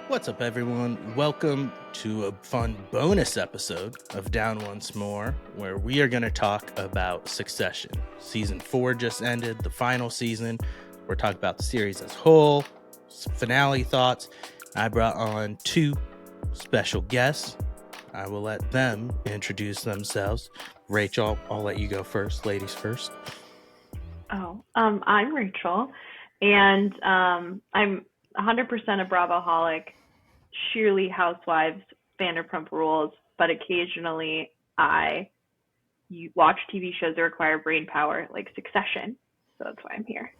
What's up, everyone? Welcome to a fun bonus episode of Down Once More, where we are going to talk about Succession. Season 4 just ended, the final season. We're talking about the series as a whole, finale thoughts. I brought on two special guests. I will let them introduce themselves. Rachel, I'll let you go first. Ladies first. I'm Rachel, and I'm 100% a Bravoholic, sheerly Housewives, Vanderpump Rules, but occasionally I watch TV shows that require brain power, like Succession. So that's why I'm here.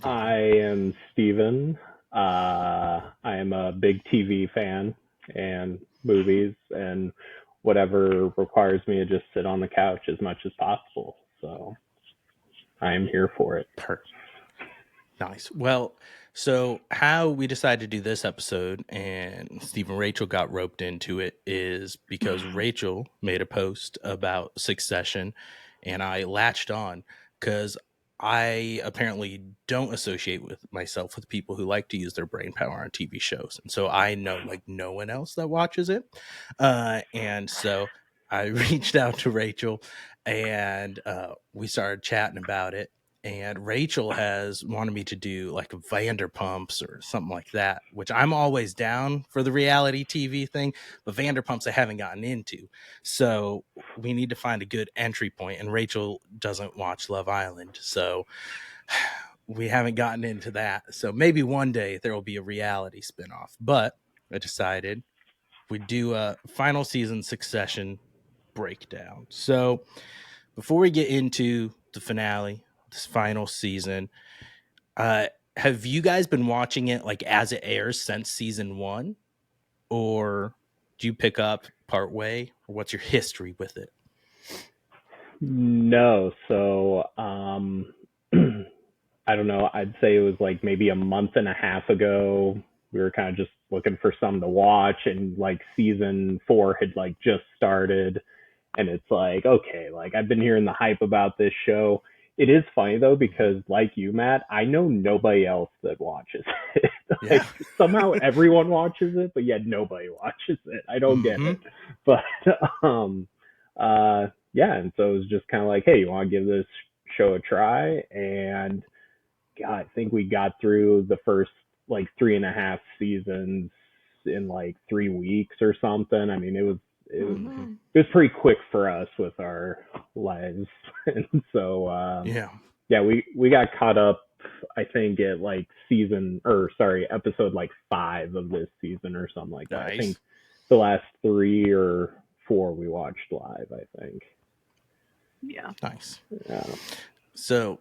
I am Steven. I am a big TV fan and movies and whatever requires me to just sit on the couch as much as possible. So I am here for it. Perfect. Nice. Well, so how we decided to do this episode and Steve and Rachel got roped into it is because Rachel made a post about Succession and I latched on because I apparently don't associate with myself with people who like to use their brain power on TV shows. And so I know like no one else that watches it. And so I reached out to Rachel and we started chatting about it. And Rachel has wanted me to do like Vanderpumps or something like that, which I'm always down for the reality TV thing, but Vanderpumps I haven't gotten into. So we need to find a good entry point, and Rachel doesn't watch Love Island, so we haven't gotten into that. So maybe one day there will be a reality spinoff, but I decided we'd do a final season Succession breakdown. So before we get into the finale, this final season, have you guys been watching it like as it airs since season 1, or do you pick up part way, or what's your history with it? No, so I don't know. I'd say it was like maybe a month and a half ago. We were kind of just looking for something to watch, and like season 4 had like just started. And it's like, okay, like I've been hearing the hype about this show. It is funny though, because like you, Matt, I know nobody else that watches it. Like somehow everyone watches it, but yet nobody watches it. I don't get it. But yeah, and so it was just kind of like, hey, you want to give this show a try? And God, I think we got through the first like 3.5 seasons in like 3 weeks or something. I mean, it was pretty quick for us with our lives. And so we got caught up, I think, at like episode like 5 of this season or something like that. Nice. I think the last 3 or 4 we watched live, I think. Yeah. Nice. Yeah. So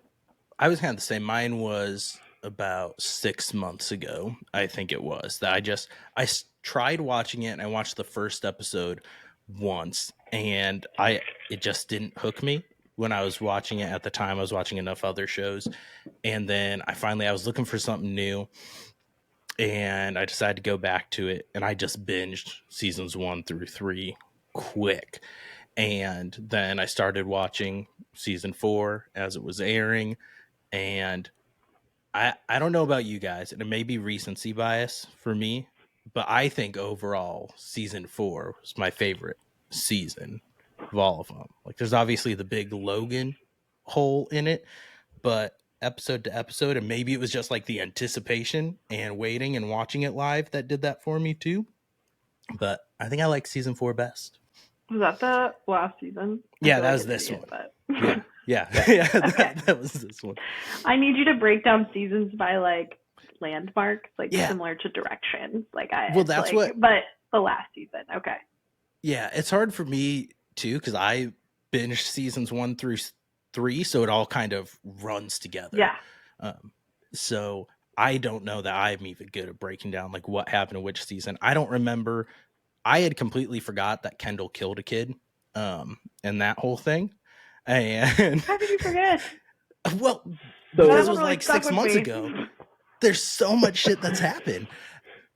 I was kind of the same. Mine was about 6 months ago, I think it was, that I tried watching it, and I watched the first episode once, and it just didn't hook me when I was watching it at the time. I was watching enough other shows, and then I was looking for something new, and I decided to go back to it, and I just binged seasons 1 through 3 quick. And then I started watching season 4 as it was airing, and I don't know about you guys, and it may be recency bias for me, but I think overall season 4 was my favorite season of all of them. Like, there's obviously the big Logan hole in it, but episode to episode, and maybe it was just like the anticipation and waiting and watching it live that did that for me too. But I think I like season 4 best. Was that the last season? Yeah, that was this one. But... Yeah. Okay. That was this one. I need you to break down seasons by like landmarks, like similar to directions. But the last season. Okay. Yeah, it's hard for me too, because I binged seasons 1 through 3, so it all kind of runs together. Yeah. So I don't know that I'm even good at breaking down like what happened in which season. I don't remember. I had completely forgot that Kendall killed a kid, and that whole thing. And how did you forget? Well, because it was like 6 months ago. There's so much shit that's happened,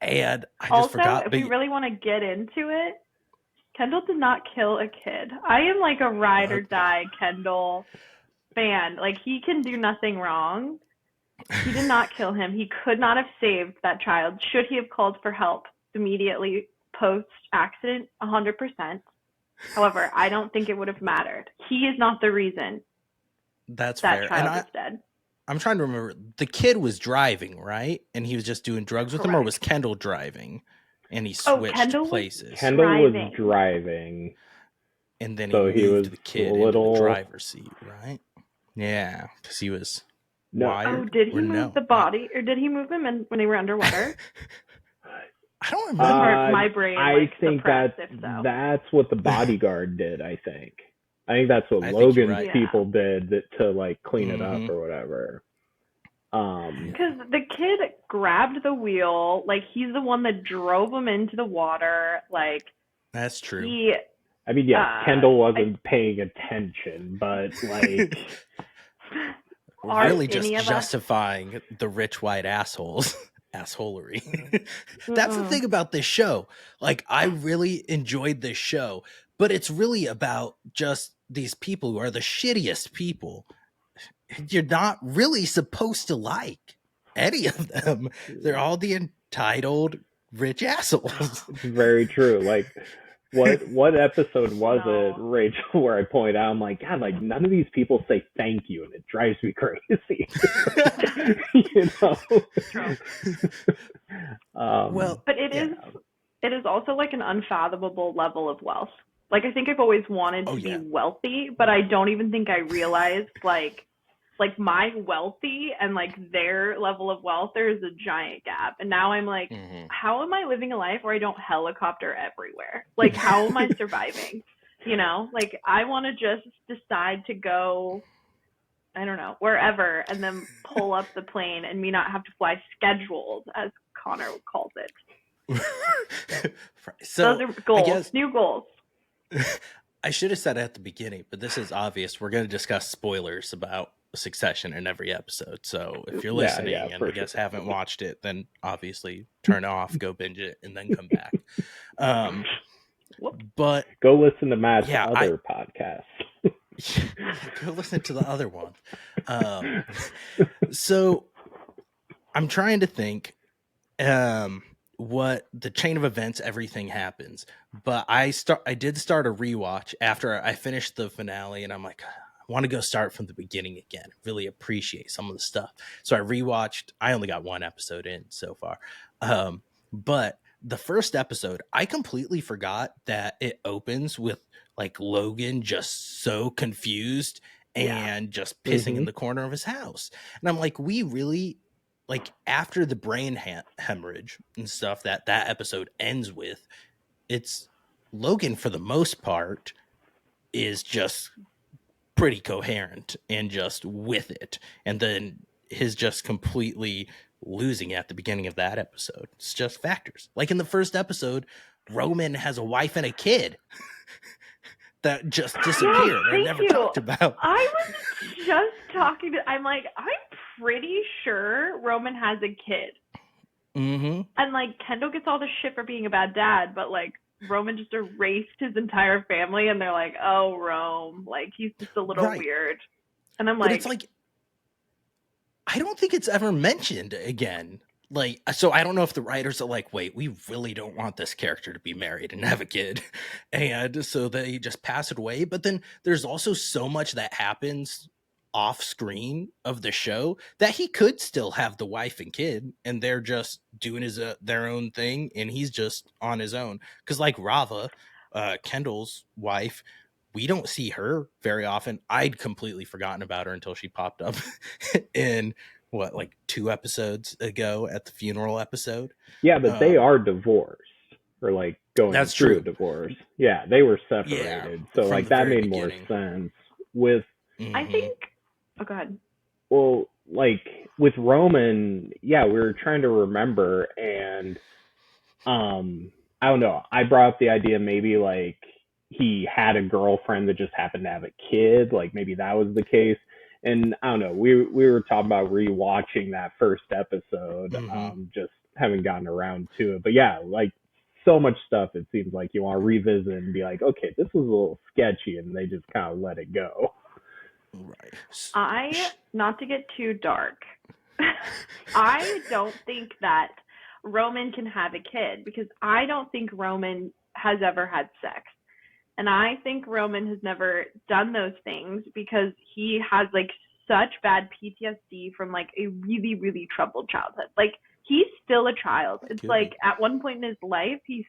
and I just forgot. If we really want to get into it, Kendall did not kill a kid. I am like a ride or die Kendall fan. Like, he can do nothing wrong. He did not kill him. He could not have saved that child. Should he have called for help? immediately post accident, 100%. However, I don't think it would have mattered. He is not the reason That's that fair. child is dead. I'm trying to remember. The kid was driving, right? And he was just doing drugs with him, or was Kendall driving? And he switched Kendall places. Kendall was driving. And then so he moved the kid into the driver's seat, right? Yeah, because he was wired. Oh, did he move the body, or did he move him when they were underwater? I don't remember. My brain. I think that's what the bodyguard did. I think that's what Logan's people did to like clean it up or whatever. Because the kid grabbed the wheel, like he's the one that drove him into the water. Like that's true. I mean, yeah, Kendall wasn't paying attention, but like, really just justifying the rich white assholes. Assholery. That's the thing about this show. Like, I really enjoyed this show, but it's really about just these people who are the shittiest people. You're not really supposed to like any of them. They're all the entitled rich assholes. Very true. Like, what episode was it, Rachel, where I point out, I'm like, God, like none of these people say thank you, and it drives me crazy. You know? Well, but it is also like an unfathomable level of wealth. Like, I think I've always wanted to be wealthy, but I don't even think I realized like my wealthy and like their level of wealth, there's a giant gap. And now I'm like, how am I living a life where I don't helicopter everywhere? Like, how am I surviving? You know, like I want to just decide to go, I don't know, wherever, and then pull up the plane and me not have to fly scheduled, as Connor calls it. So those are goals, new goals. I should have said it at the beginning, but this is obvious. We're going to discuss spoilers about Succession in every episode. So if you're listening and I guess haven't watched it, then obviously turn off, go binge it, and then come back. But go listen to Matt's other podcast. Go listen to the other one. So I'm trying to think what the chain of events, everything happens. But I did start a rewatch after I finished the finale, and I'm like, I want to go start from the beginning again. Really appreciate some of the stuff. So I rewatched. I only got one episode in so far. But the first episode, I completely forgot that it opens with like Logan just so confused and just pissing in the corner of his house. And I'm like, we really, like, after the brain hemorrhage and stuff that episode ends with, it's Logan for the most part is just pretty coherent and just with it. And then his just completely losing at the beginning of that episode. It's just factors. Like in the first episode, Roman has a wife and a kid that just disappeared or never talked about. I was just talking to, I'm like, I'm pretty sure Roman has a kid. And like Kendall gets all the shit for being a bad dad, but like Roman just erased his entire family, and they're like, oh, Rome, like he's just a little weird. And I'm like, but it's like, I don't think it's ever mentioned again. Like, so I don't know if the writers are like, wait, we really don't want this character to be married and have a kid. And so they just pass it away. But then there's also so much that happens off screen of the show that he could still have the wife and kid, and they're just doing their own thing, and he's just on his own. Because like Rava, Kendall's wife, we don't see her very often. I'd completely forgotten about her until she popped up in like 2 episodes ago at the funeral episode. Yeah, but they are divorced, or like going through a divorce. Yeah, they were separated, so like that made more sense. With I think. Oh, go ahead. Well, like with Roman, we were trying to remember, and I don't know. I brought up the idea maybe like he had a girlfriend that just happened to have a kid. Like maybe that was the case. And I don't know. We were talking about rewatching that first episode, just haven't gotten around to it. But yeah, like so much stuff. It seems like you want to revisit and be like, okay, this was a little sketchy, and they just kind of let it go. Not to get too dark, I don't think that, Roman can have a kid, because I don't think Roman has ever had sex. And I think Roman has never done those things because he has like such bad PTSD from like a really, really troubled childhood. Like, he's still a child. It's like at one point in his life, he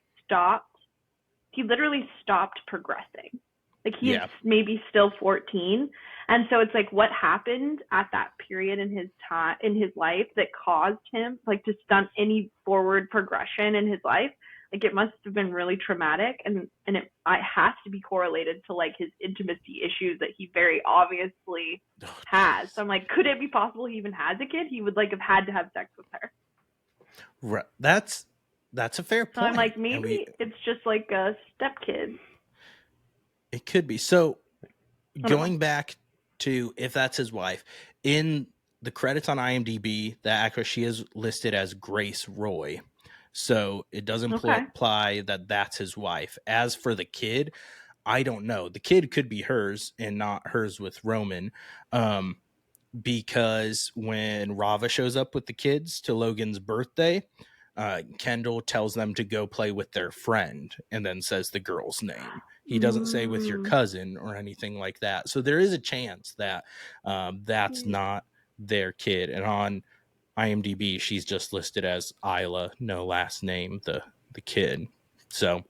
literally stopped progressing. Like, he's maybe still 14. And so it's like, what happened at that period in his time, in his life, that caused him like to stunt any forward progression in his life? Like, it must have been really traumatic, and it has to be correlated to like his intimacy issues that he very obviously has. So I'm like, could it be possible he even has a kid? He would like have had to have sex with her. Right. That's a fair point. So I'm like, maybe it's just like a stepkid. It could be. So going back to if that's his wife, in the credits on IMDb, the actress, she is listed as Grace Roy. So it doesn't imply that that's his wife. As for the kid, I don't know. The kid could be hers and not hers with Roman. Because when Rava shows up with the kids to Logan's birthday, Kendall tells them to go play with their friend and then says the girl's name. He doesn't say with your cousin or anything like that. So there is a chance that that's not their kid. And on IMDb, she's just listed as Isla, no last name, the kid. So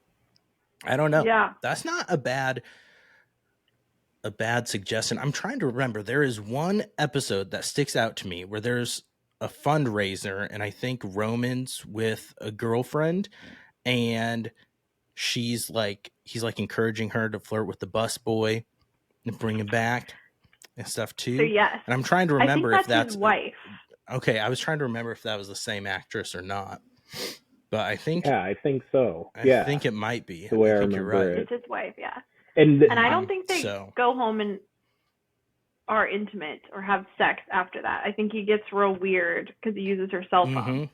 I don't know. Yeah. That's not a bad suggestion. I'm trying to remember. There is one episode that sticks out to me where there's a fundraiser, and I think Roman's with a girlfriend, and he's like encouraging her to flirt with the bus boy and bring him back and stuff too. So yes. And I'm trying to remember if that's his wife. Okay, I was trying to remember if that was the same actress or not. But I think I think so. I think it might be. The way I think you're remember right. it. It's his wife, yeah. And I don't think they go home and are intimate or have sex after that. I think he gets real weird because he uses her cell phone. Mm-hmm.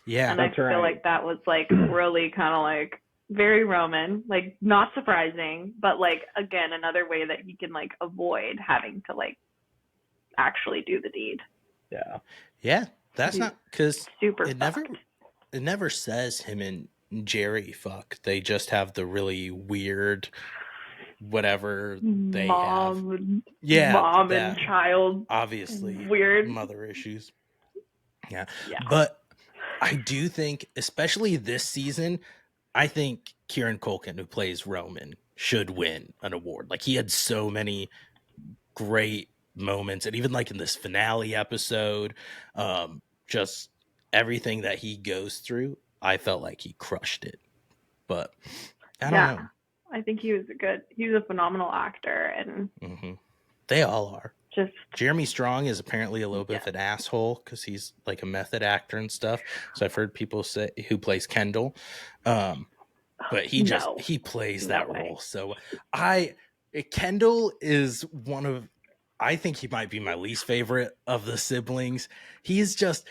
Yeah, and I feel like that was like really kind of like very Roman, like not surprising, but like again another way that he can like avoid having to like actually do the deed. Yeah, that's not because super. It never says him and Jerry fuck. They just have the really weird whatever they have. Yeah, mom and child. Obviously, weird mother issues. Yeah, but I do think, especially this season, I think Kieran Culkin, who plays Roman, should win an award. Like, he had so many great moments, and even like in this finale episode, just everything that he goes through, I felt like he crushed it. But I don't know. I think he was a phenomenal actor, and they all are. Just Jeremy Strong is apparently a little bit of an asshole because he's like a method actor and stuff. So I've heard people say, who plays Kendall, but he plays that role. So Kendall is I think he might be my least favorite of the siblings. He's just,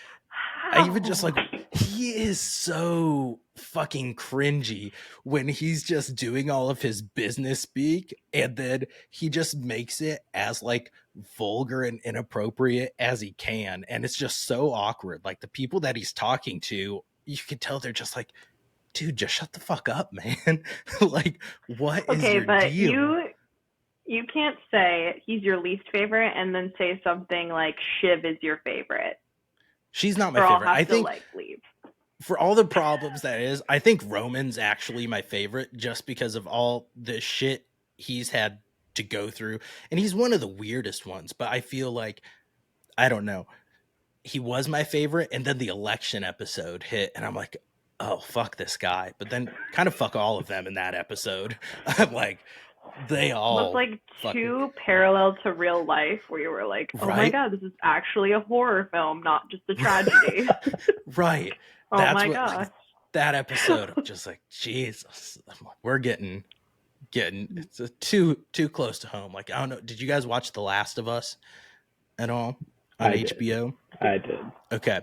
he is so fucking cringy when he's just doing all of his business speak, and then he just makes it as like vulgar and inappropriate as he can. And it's just so awkward. Like, the people that he's talking to, you can tell they're just like, dude, just shut the fuck up, man. Like, what is your deal? You can't say he's your least favorite and then say something like Shiv is your favorite. She's not my favorite. I think leave. For all the problems that is, I think Roman's actually my favorite just because of all the shit he's had to go through. And he's one of the weirdest ones, but I feel like, I don't know, he was my favorite. And then the election episode hit and I'm like, oh, fuck this guy. But then kind of fuck all of them in that episode. I'm like, they all look like too parallel to real life, where you were like, oh right? my god, this is actually a horror film, not just a tragedy. Right. Oh my gosh. Like, that episode, I'm just like, Jesus, we're getting it's too close to home. Like, I don't know, did you guys watch The Last of Us at all on HBO? I did. Okay.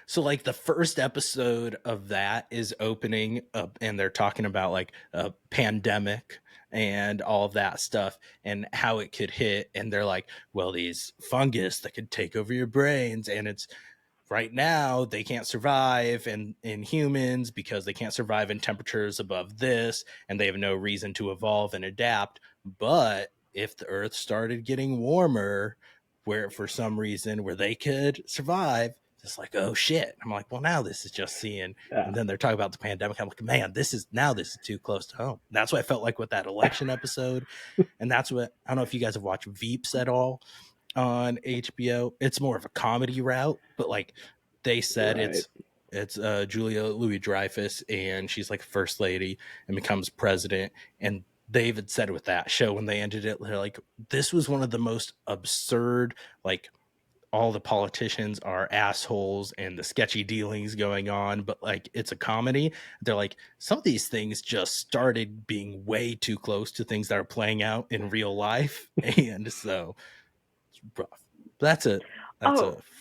So like the first episode of that is opening up and they're talking about like a pandemic and all of that stuff and how it could hit. And they're like, well, these fungus that could take over your brains. And it's right now they can't survive in humans because they can't survive in temperatures above this, and they have no reason to evolve and adapt. But if the Earth started getting warmer, where for some reason where they could survive, it's like, oh shit. I'm like, well, now this is just seeing. Yeah. And then they're talking about the pandemic. I'm like, man, this is too close to home. That's what I felt like with that election episode. And that's what, I don't know if you guys have watched Veeps at all on HBO. It's more of a comedy route, but like they said, Right. it's Julia Louis-Dreyfus, and she's like first lady and becomes president. And David said with that show, when they ended it, they're like, this was one of the most absurd, like, all the politicians are assholes and the sketchy dealings going on, but like it's a comedy. They're like, some of these things just started being way too close to things that are playing out in real life. And so it's rough. That's a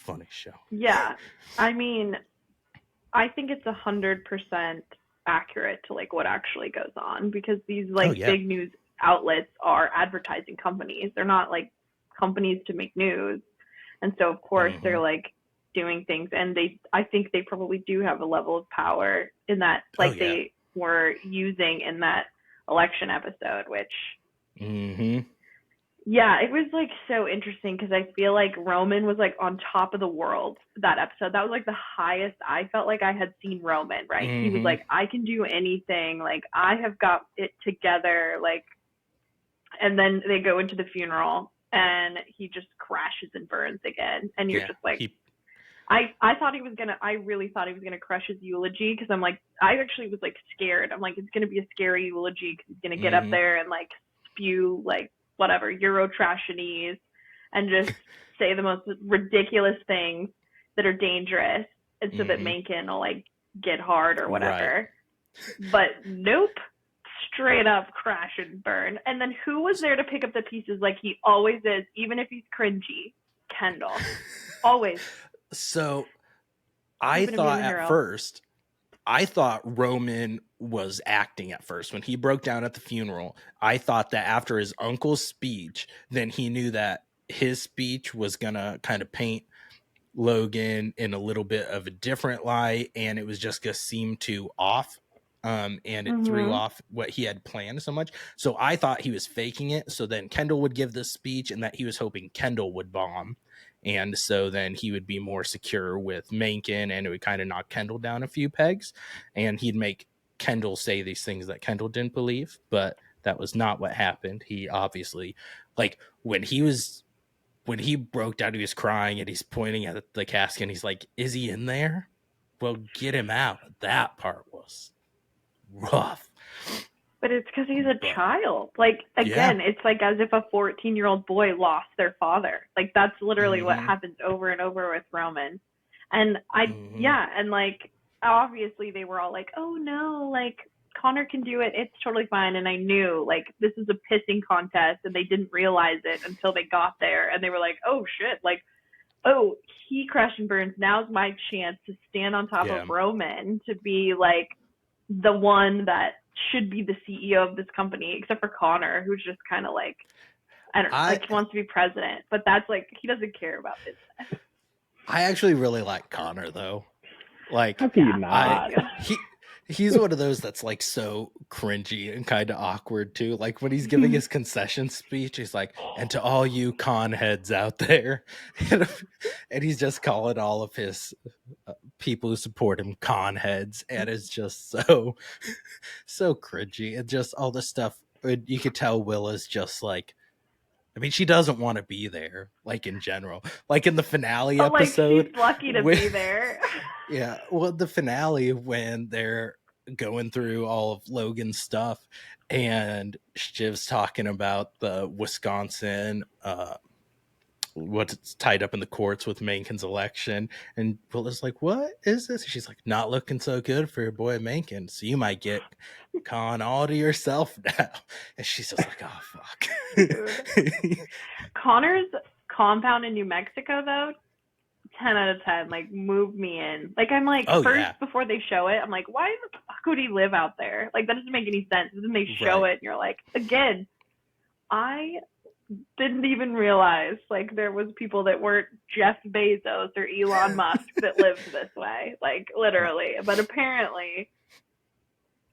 funny show. Yeah. I mean, I think it's 100% accurate to like what actually goes on, because these like big news outlets are advertising companies. They're not like companies to make news. And so of course they're like doing things, and I think they probably do have a level of power in that, like they were using in that election episode, which yeah, it was like so interesting, because I feel like Roman was like on top of the world that episode. That was like the highest I felt like I had seen Roman, right? He was like, I can do anything, like I have got it together, like. And then they go into the funeral and he just crashes and burns again, and you're just like, I thought he was gonna, I really thought he was gonna crush his eulogy, because I'm like, I actually was like scared. I'm like, it's gonna be a scary eulogy, because he's gonna get up there and like spew like whatever Euro trashinese and just say the most ridiculous things that are dangerous, and so that Mencken will like get hard or whatever. Right. But nope. Straight up crash and burn. And then who was there to pick up the pieces like he always is, even if he's cringy? Kendall. Always. So I thought at first, Roman was acting at first. When he broke down at the funeral, I thought that after his uncle's speech, then he knew that his speech was going to kind of paint Logan in a little bit of a different light, and it was just going to seem too off. And it threw off what he had planned so much. So I thought he was faking it. So then Kendall would give this speech, and that he was hoping Kendall would bomb. And so then he would be more secure with Mencken, and it would kind of knock Kendall down a few pegs. And he'd make Kendall say these things that Kendall didn't believe. But that was not what happened. He obviously, like, when he broke down, he was crying, and he's pointing at the casket, and he's like, is he in there? Well, get him out. That part was rough. But it's because he's a child. Like, again, it's like as if a 14-year-old boy lost their father. Like, that's literally what happens over and over with Roman. And and like, obviously they were all like, oh no, like, Connor can do it, it's totally fine. And I knew, like, this is a pissing contest, and they didn't realize it until they got there, and they were like, oh shit, like, oh, he crashed and burns, now's my chance to stand on top of Roman, to be like the one that should be the CEO of this company, except for Connor, who's just kind of like, I don't know, like, he wants to be president, but that's like, he doesn't care about business. I actually really like Connor, though. Like, how can you not? He's one of those that's like so cringy and kind of awkward too. Like when he's giving his concession speech, he's like, and to all you con heads out there, and he's just calling all of his people who support him con heads, and it's just so cringy, and just all the stuff. You could tell Willa's just like, I mean, she doesn't want to be there, like, in general. Like in the finale episode, like, she's lucky to be there. Yeah, well, the finale, when they're going through all of Logan's stuff, and Shiv's talking about the Wisconsin, what's tied up in the courts with Mencken's election, and Willa's like, what is this? She's like, not looking so good for your boy Mencken, so you might get Con all to yourself now. And she's just like, oh, fuck. Connor's compound in New Mexico, though, 10 out of 10, like, move me in. Like, I'm like, before they show it, I'm like, why the fuck would he live out there? Like, that doesn't make any sense. And then they show it, and you're like, again, I didn't even realize like there was people that weren't Jeff Bezos or Elon Musk that lived this way, like literally. But apparently,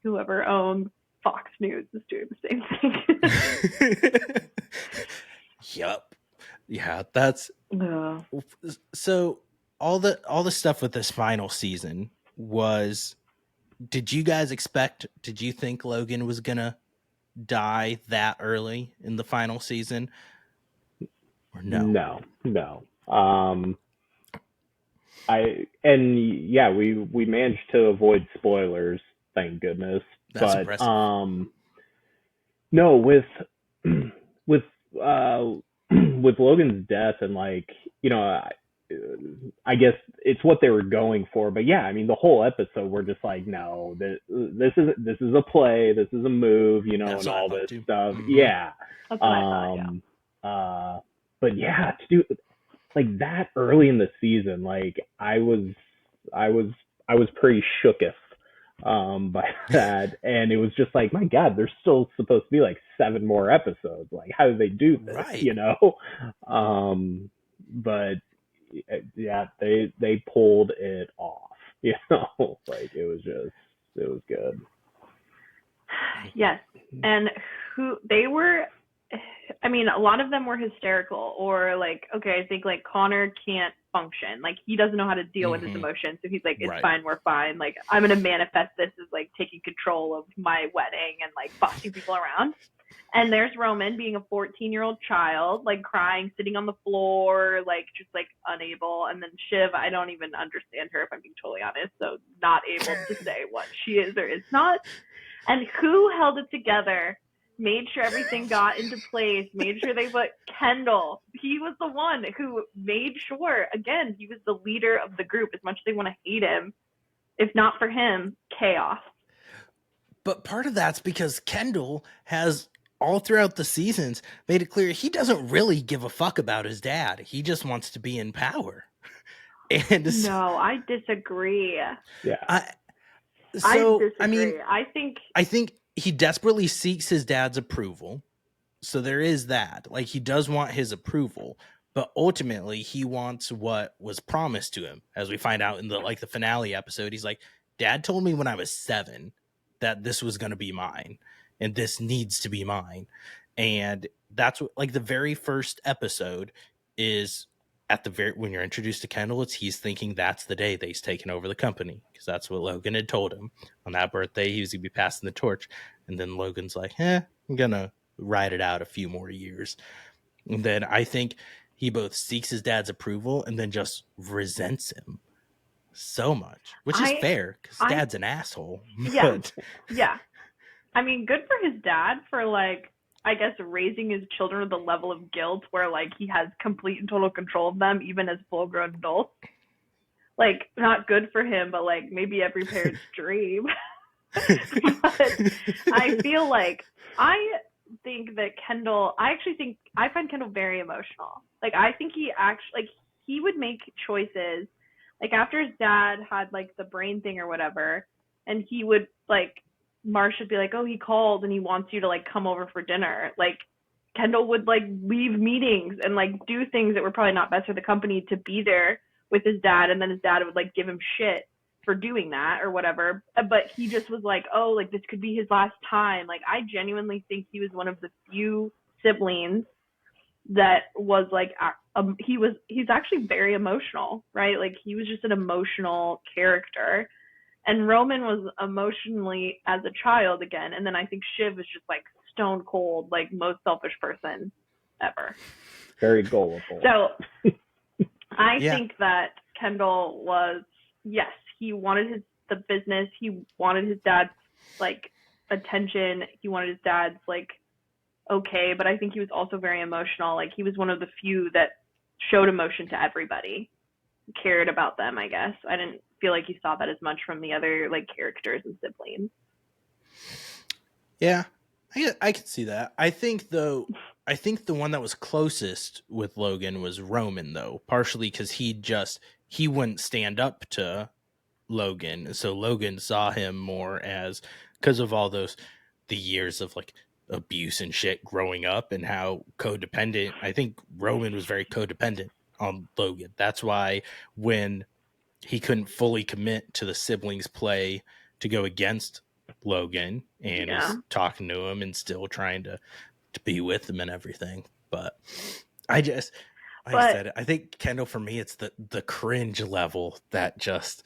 whoever owns Fox News is doing the same thing. Yep. Yeah, that's so all the stuff with this final season was, did you think Logan was gonna die that early in the final season? Or no? No. We managed to avoid spoilers, thank goodness. That's but impressive. No, with with Logan's death, and like, I guess it's what they were going for. But yeah, I mean, the whole episode we're just like, no, this is a play, this is a move, That's and all this stuff. Mm-hmm. Yeah. That's what I thought, yeah. But yeah, to do like that early in the season, like I was pretty shooketh by that. And it was just like, my God, there's still supposed to be like 7 more episodes. Like, how do they do this? Right. But yeah, they pulled it off. Like it was good. Yes. And they were, I mean, a lot of them were hysterical, or like, okay, I think like Connor can't function. Like, he doesn't know how to deal with his emotions. So he's like, it's fine, we're fine. Like, I'm going to manifest this as like taking control of my wedding and like bossing people around. And there's Roman being a 14-year-old child, like crying, sitting on the floor, like just like unable. And then Shiv, I don't even understand her, if I'm being totally honest. So not able to say what she is or is not. And who held it together, made sure everything got into place, made sure they put Kendall. He was the one who made sure, again, he was the leader of the group. As much as they want to hate him, if not for him, chaos. But part of that's because Kendall has, all throughout the seasons, made it clear he doesn't really give a fuck about his dad. He just wants to be in power. And no, I disagree. Yeah. I disagree. I mean, I think he desperately seeks his dad's approval. So there is that. Like, he does want his approval, but ultimately he wants what was promised to him. As we find out in the finale episode, he's like, Dad told me when I was 7 that this was going to be mine and this needs to be mine. And that's what, like, the very first episode is when you're introduced to Kendall, he's thinking that's the day that he's taking over the company, because that's what Logan had told him on that birthday. He was going to be passing the torch. And then Logan's like, I'm going to ride it out a few more years. And then I think he both seeks his dad's approval and then just resents him so much, which is fair because dad's an asshole. Yeah. Yeah. I mean, good for his dad for, like, I guess raising his children with a level of guilt where like he has complete and total control of them, even as full-grown adults. Like, not good for him, but like maybe every parent's dream. But I feel like, I think that Kendall, I find Kendall very emotional. Like, I think he actually, like, he would make choices, like after his dad had like the brain thing or whatever, and he would like, Marsh would be like, oh, he called and he wants you to like come over for dinner. Like, Kendall would like leave meetings and like do things that were probably not best for the company to be there with his dad. And then his dad would like give him shit for doing that or whatever. But he just was like, oh, like this could be his last time. Like, I genuinely think he was one of the few siblings that was like, he's actually very emotional, right? Like, he was just an emotional character. And Roman was emotionally as a child again. And then I think Shiv is just like stone cold, like most selfish person ever. Very gullible. So I think that Kendall was, yes, he wanted the business. He wanted his dad's like attention. He wanted his dad's like, okay. But I think he was also very emotional. Like, he was one of the few that showed emotion to everybody, cared about them, I guess. I didn't feel like you saw that as much from the other like characters and siblings. Yeah, I can see that. I think the one that was closest with Logan was Roman, though, partially because he wouldn't stand up to Logan, so Logan saw him more as, because of all the years of like abuse and shit growing up, and how codependent. I think Roman was very codependent on Logan. That's why when he couldn't fully commit to the siblings' play to go against Logan, and is talking to him and still trying to be with him and everything. But I just, like I said, I think Kendall, for me, it's the cringe level that just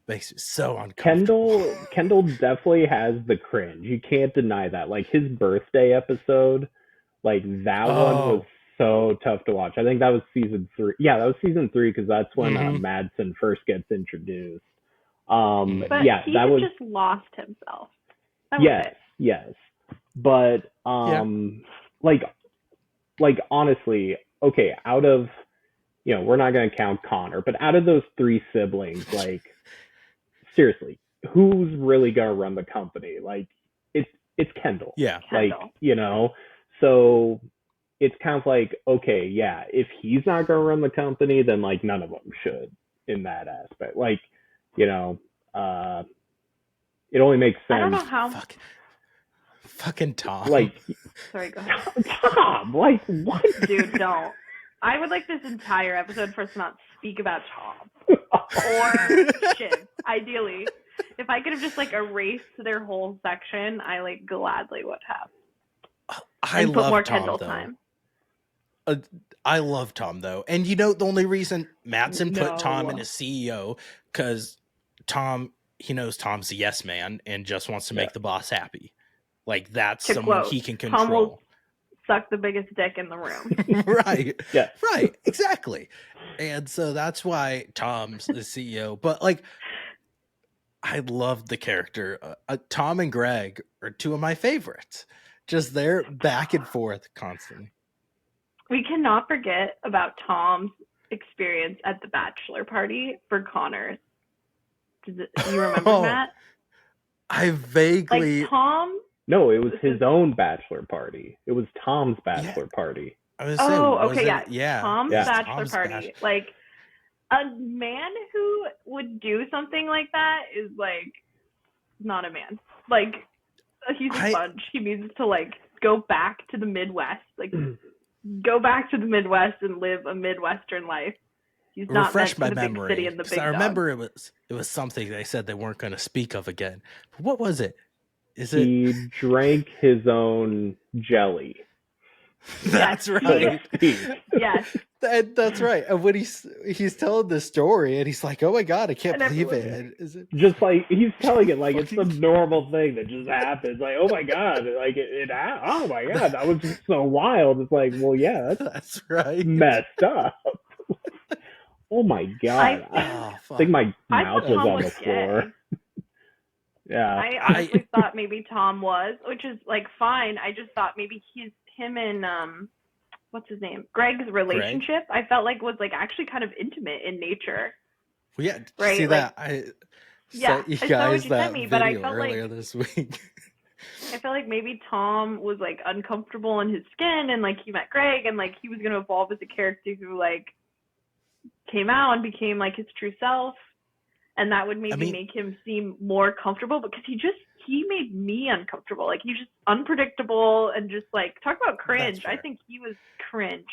makes me so uncomfortable. Kendall definitely has the cringe. You can't deny that. Like his birthday episode, like that one was so tough to watch. I think that was season 3. Yeah, that was season 3 because that's when Madsen first gets introduced. But yeah, he that was just lost himself. Yes. But like honestly, okay, out of, you know, we're not going to count Connor, but out of those 3 siblings, like seriously, who's really going to run the company? Like it's Kendall. Yeah. Like, you know, so it's kind of like, okay, yeah, if he's not going to run the company, then like none of them should in that aspect. Like, you know, it only makes sense. I don't know how. Fucking Tom. Like, sorry, go ahead. Tom, like what? Dude, don't. I would like this entire episode for us to not speak about Tom or Shiv. Ideally, if I could have just like erased their whole section, I like gladly would have. I love put more Tom, Kendall though. time. I love Tom though, and you know the only reason Madsen put Tom in as CEO because Tom, he knows Tom's a yes man and just wants to make the boss happy. Like that's someone he can control. Tom will suck the biggest dick in the room. Right. Yeah. Right. Exactly. And so that's why Tom's the CEO. But like, I love the character. Tom and Greg are 2 of my favorites. Just they're back and forth constantly. We cannot forget about Tom's experience at the bachelor party for Connor. Do you remember that? I vaguely. Like Tom. No, it was his own bachelor party. It was Tom's bachelor party. Yeah. Tom's bachelor party. Like, a man who would do something like that is, like, not a man. Like, he's a sponge. He needs to, like, go back to the Midwest. Like, go back to the Midwest and live a Midwestern life. He's not refresh my the memory. big city and the big I remember dog. it was something they said they weren't going to speak of again. But what was it? He drank his own jelly. That's right. Yes. That's right. And when he's telling the story and he's like, "Oh my god, I can't believe it." Is it just like he's telling it like it's the normal thing that just happens? Like, oh my god, like oh my god, that was just so wild. It's like, well, yeah, that's right. Messed up. Oh my god, I think my mouth was on the floor. Yeah, I honestly thought maybe Tom was, which is like fine. I just thought maybe him and what's his name, Greg's relationship. Greg? I felt like was like actually kind of intimate in nature. Well, yeah, right. See like, that sent you guys that me, video but I felt earlier like, this week. I felt like maybe Tom was like uncomfortable in his skin, and like he met Greg, and like he was gonna evolve as a character who like came out and became like his true self. And that would maybe make him seem more comfortable because he made me uncomfortable. Like he's just unpredictable and just like talk about cringe. I think he was cringe.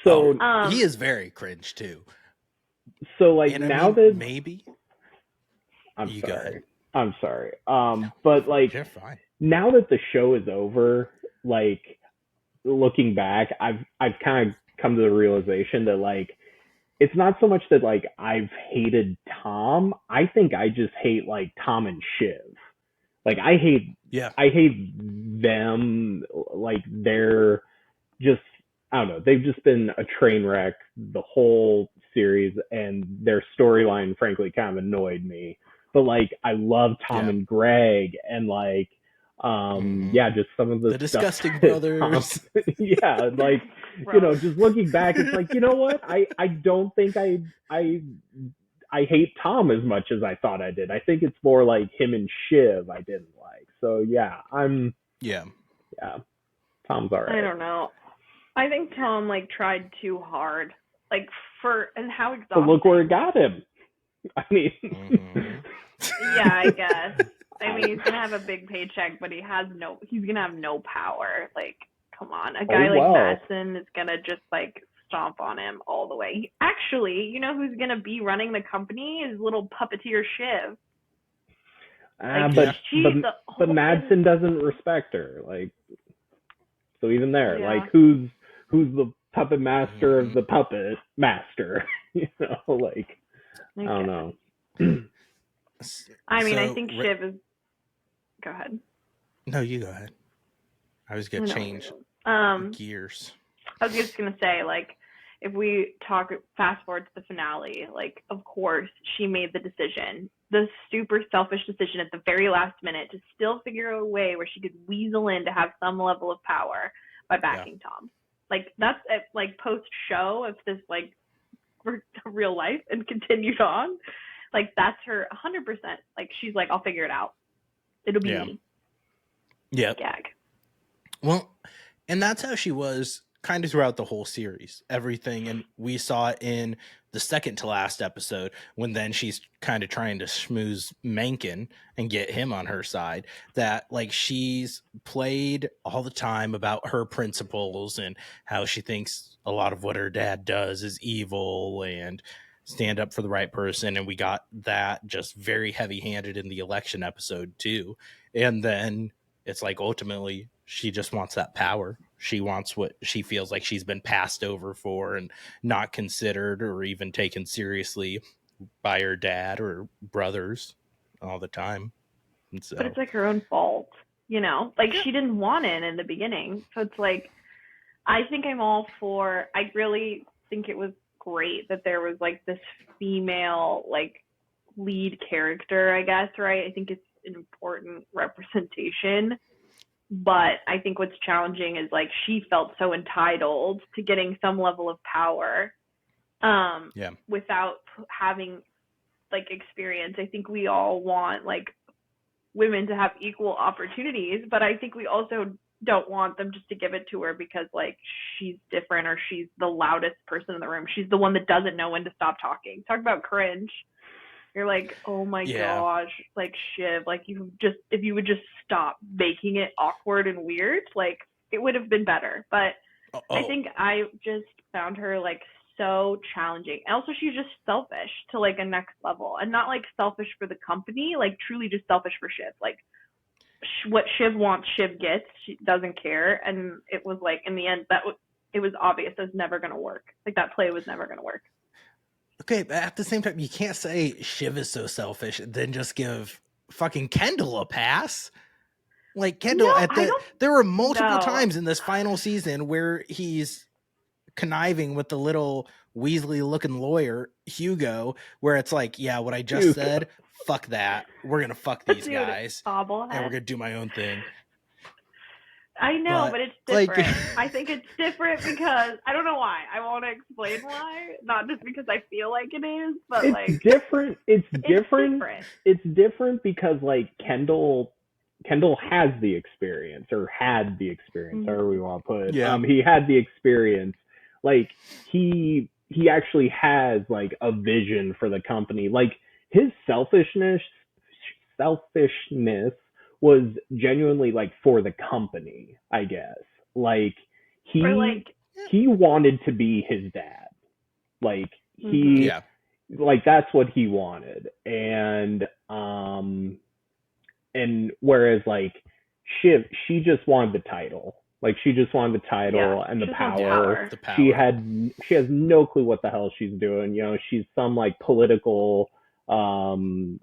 So he is very cringe too. So like now that maybe I'm sorry. But like you're fine. Now that the show is over, like looking back, I've kind of come to the realization that like it's not so much that like I've hated Tom. I think I just hate like Tom and Shiv. Like I hate them. Like they're just, I don't know. They've just been a train wreck the whole series, and their storyline, frankly, kind of annoyed me. But like I love Tom and Greg, and like just some of the disgusting brothers. Like you know, just looking back, it's like, you know what? I don't think I hate Tom as much as I thought I did. I think it's more like him and Shiv I didn't like. So yeah, Tom's all right. I don't know. I think Tom like tried too hard, like and how exhausting. But look where it got him. I mean, yeah, I guess. I I mean, he's gonna have a big paycheck, but he's gonna have no power. Like, come on, a guy like Madsen is gonna just like stomp on him all the way. Actually, you know who's gonna be running the company is little puppeteer Shiv. But Madsen doesn't respect her. Like, so even there, like, who's the puppet master of the puppet master? You know, like, I don't know. I mean, I think Shiv is. Go ahead. No, you go ahead. I was gonna change gears. I was just gonna say, like, if we fast forward to the finale, like, of course she made the decision, the super selfish decision at the very last minute to still figure out a way where she could weasel in to have some level of power by backing Tom. Like, that's like post show, if this like for real life and continued on, like, that's her 100%. Like, she's like, I'll figure it out. It'll be me. Yeah. Gag. Well, and that's how she was kind of throughout the whole series. Everything, and we saw it in the second to last episode when then she's kind of trying to schmooze Mencken and get him on her side, that like she's played all the time about her principles and how she thinks a lot of what her dad does is evil and stand up for the right person. And we got that just very heavy-handed in the election episode too. And then it's like ultimately she just wants that power. She wants what she feels like she's been passed over for and not considered or even taken seriously by her dad or brothers all the time. And so, but it's like her own fault, you know? Like, she didn't want it in the beginning. So it's like, I think I'm all for, I really think it was great that there was like this female like lead character, I guess, right? I think it's an important representation, but I think what's challenging is like she felt so entitled to getting some level of power without having like experience. I think we all want like women to have equal opportunities, but I think we also don't want them just to give it to her because like she's different or she's the loudest person in the room. She's the one that doesn't know when to stop talking. Talk about cringe. You're like, oh my gosh, like Shiv, like if you would just stop making it awkward and weird, like it would have been better. But I think I just found her like so challenging. And also she's just selfish to like a next level, and not like selfish for the company, like truly just selfish for Shiv. Like what Shiv wants, Shiv gets. She doesn't care. And it was like, in the end, it was obvious it was never going to work. Like that play was never going to work. Okay, but at the same time, you can't say Shiv is so selfish and then just give fucking Kendall a pass. Like Kendall, there were multiple times in this final season where he's conniving with the little Weasley-looking lawyer, Hugo, where it's like, yeah, what I just said, fuck that. We're going to fuck these guys. And we're going to do my own thing. I know, but it's different. Like, I think it's different because I don't know why. I want to explain why. Not just because I feel like it is, but it's like different. It's different. It's different because like Kendall has the experience, or had the experience, however we want to put it. Yeah. He had the experience. Like he actually has like a vision for the company. Like his selfishness was genuinely like for the company, I guess. Like he wanted to be his dad. Like like that's what he wanted. And whereas like Shiv, she just wanted the title. Like she just wanted the title and the power. She has no clue what the hell she's doing. You know, she's some like political campaign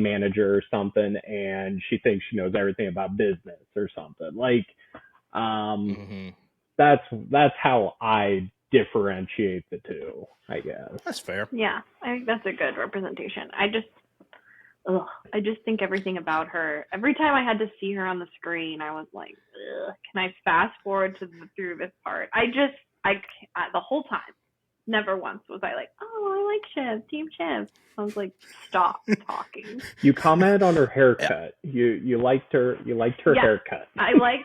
manager or something, and she thinks she knows everything about business or something. Like that's how I differentiate the two, I guess. That's fair. Yeah, I think that's a good representation. I just think everything about her, every time I had to see her on the screen, I was like, can I fast forward through this part? The whole time, never once was I like, oh, I like Shiv, Team Shiv. I was like, stop talking. You commented on her haircut. You liked her haircut. I like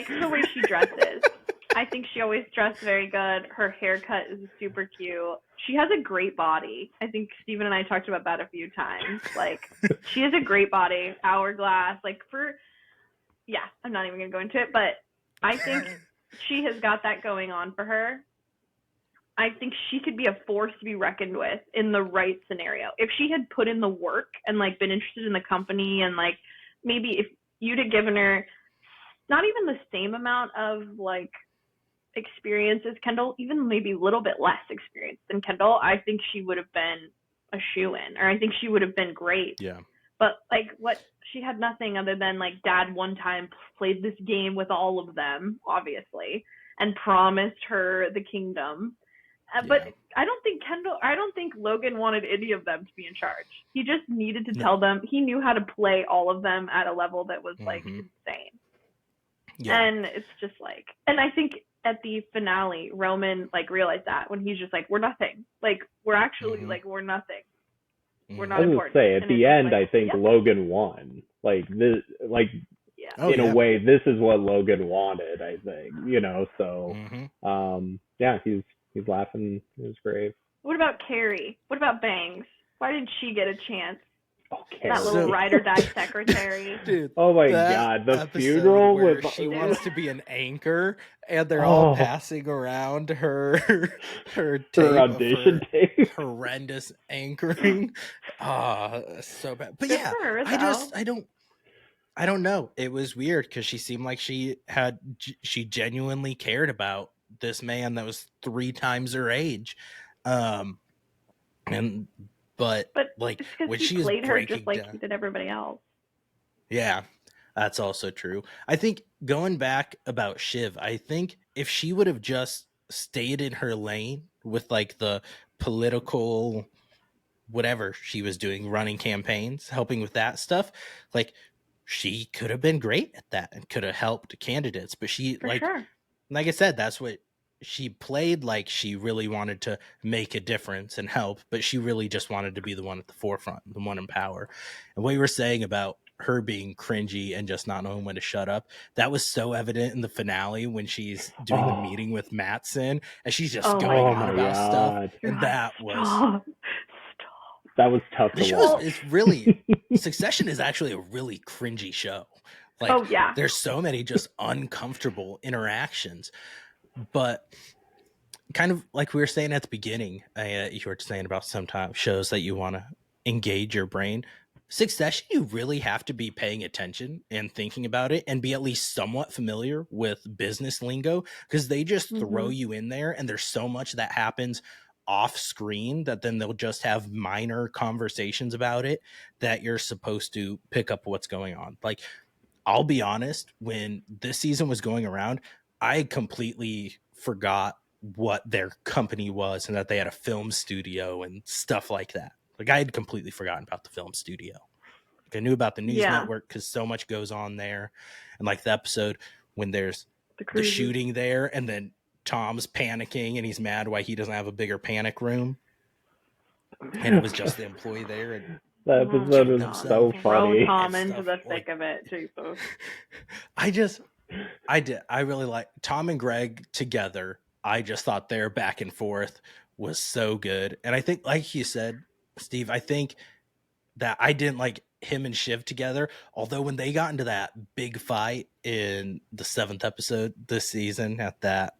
the way she dresses. I think she always dressed very good. Her haircut is super cute. She has a great body. I think Steven and I talked about that a few times. Like, she has a great body, hourglass. Like, I'm not even going to go into it, but I think she has got that going on for her. I think she could be a force to be reckoned with in the right scenario. If she had put in the work and like been interested in the company, and like maybe if you'd have given her not even the same amount of like experience as Kendall, even maybe a little bit less experience than Kendall, I think she would have been a shoo-in, or I think she would have been great. Yeah. But like she had nothing other than like dad one time played this game with all of them, obviously, and promised her the kingdom. But I don't think Logan wanted any of them to be in charge. He just needed to tell them. He knew how to play all of them at a level that was like insane. Yeah. And it's just like, and I think at the finale, Roman like realized that when he's just like, we're nothing. Like, we're actually like, we're nothing. We're not important. I was gonna say, at the end, like, I think Logan won. Like this, like in a way, this is what Logan wanted. I think, So, he's laughing in his grave. What about Carrie? What about Bangs? Why didn't she get a chance? Okay. That little ride or die secretary. Dude, oh my god, the funeral where with she wants to be an anchor, and they're all passing around her audition tape. Horrendous anchoring. So bad. But her, I don't know. It was weird because she seemed like she genuinely cared about this man that was 3 times her age. But like when she played her just like down, he did everybody else. Yeah, that's also true. I think going back about Shiv, I think if she would have just stayed in her lane with like the political whatever she was doing, running campaigns, helping with that stuff, like she could have been great at that and could have helped candidates. But she like I said, that's what she played, like she really wanted to make a difference and help, but she really just wanted to be the one at the forefront, the one in power. And what you were saying about her being cringy and just not knowing when to shut up, that was so evident in the finale when she's doing the meeting with Mattson and she's just going on about stuff. And that was that was tough to watch. It's really Succession is actually a really cringy show. Like, there's so many just uncomfortable interactions. But kind of like we were saying at the beginning, you were saying about sometimes shows that you want to engage your brain. Succession, you really have to be paying attention and thinking about it and be at least somewhat familiar with business lingo, because they just throw you in there and there's so much that happens off screen that then they'll just have minor conversations about it that you're supposed to pick up what's going on. Like, I'll be honest, when this season was going around, I completely forgot what their company was and that they had a film studio and stuff like that. Like, I had completely forgotten about the film studio. Like, I knew about the news network because so much goes on there. And like the episode when there's the shooting there and then Tom's panicking and he's mad why he doesn't have a bigger panic room. And it was just the employee there. And that episode was so funny. Throw Tom into the thick of it, Jesus. I really like Tom and Greg together. I just thought their back and forth was so good. And I think, like you said, Steve, I think that I didn't like him and Shiv together. Although when they got into that big fight in the 7th episode this season at that,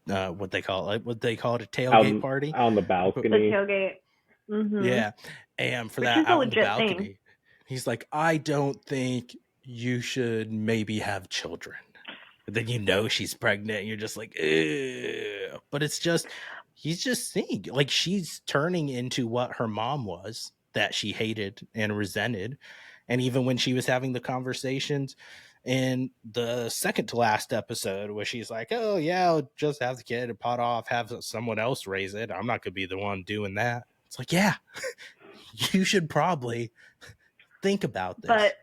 what they call it, a tailgate party on the balcony. The tailgate. Mm-hmm. Yeah. And for that out on the balcony, he's like, I don't think you should maybe have children. But then she's pregnant and you're just like, ew. But it's just, he's just seeing, like, she's turning into what her mom was that she hated and resented. And even when she was having the conversations in the second to last episode where she's like, oh yeah, I'll just have the kid and pot off, have someone else raise it. I'm not gonna be the one doing that. It's like, yeah, you should probably think about this. But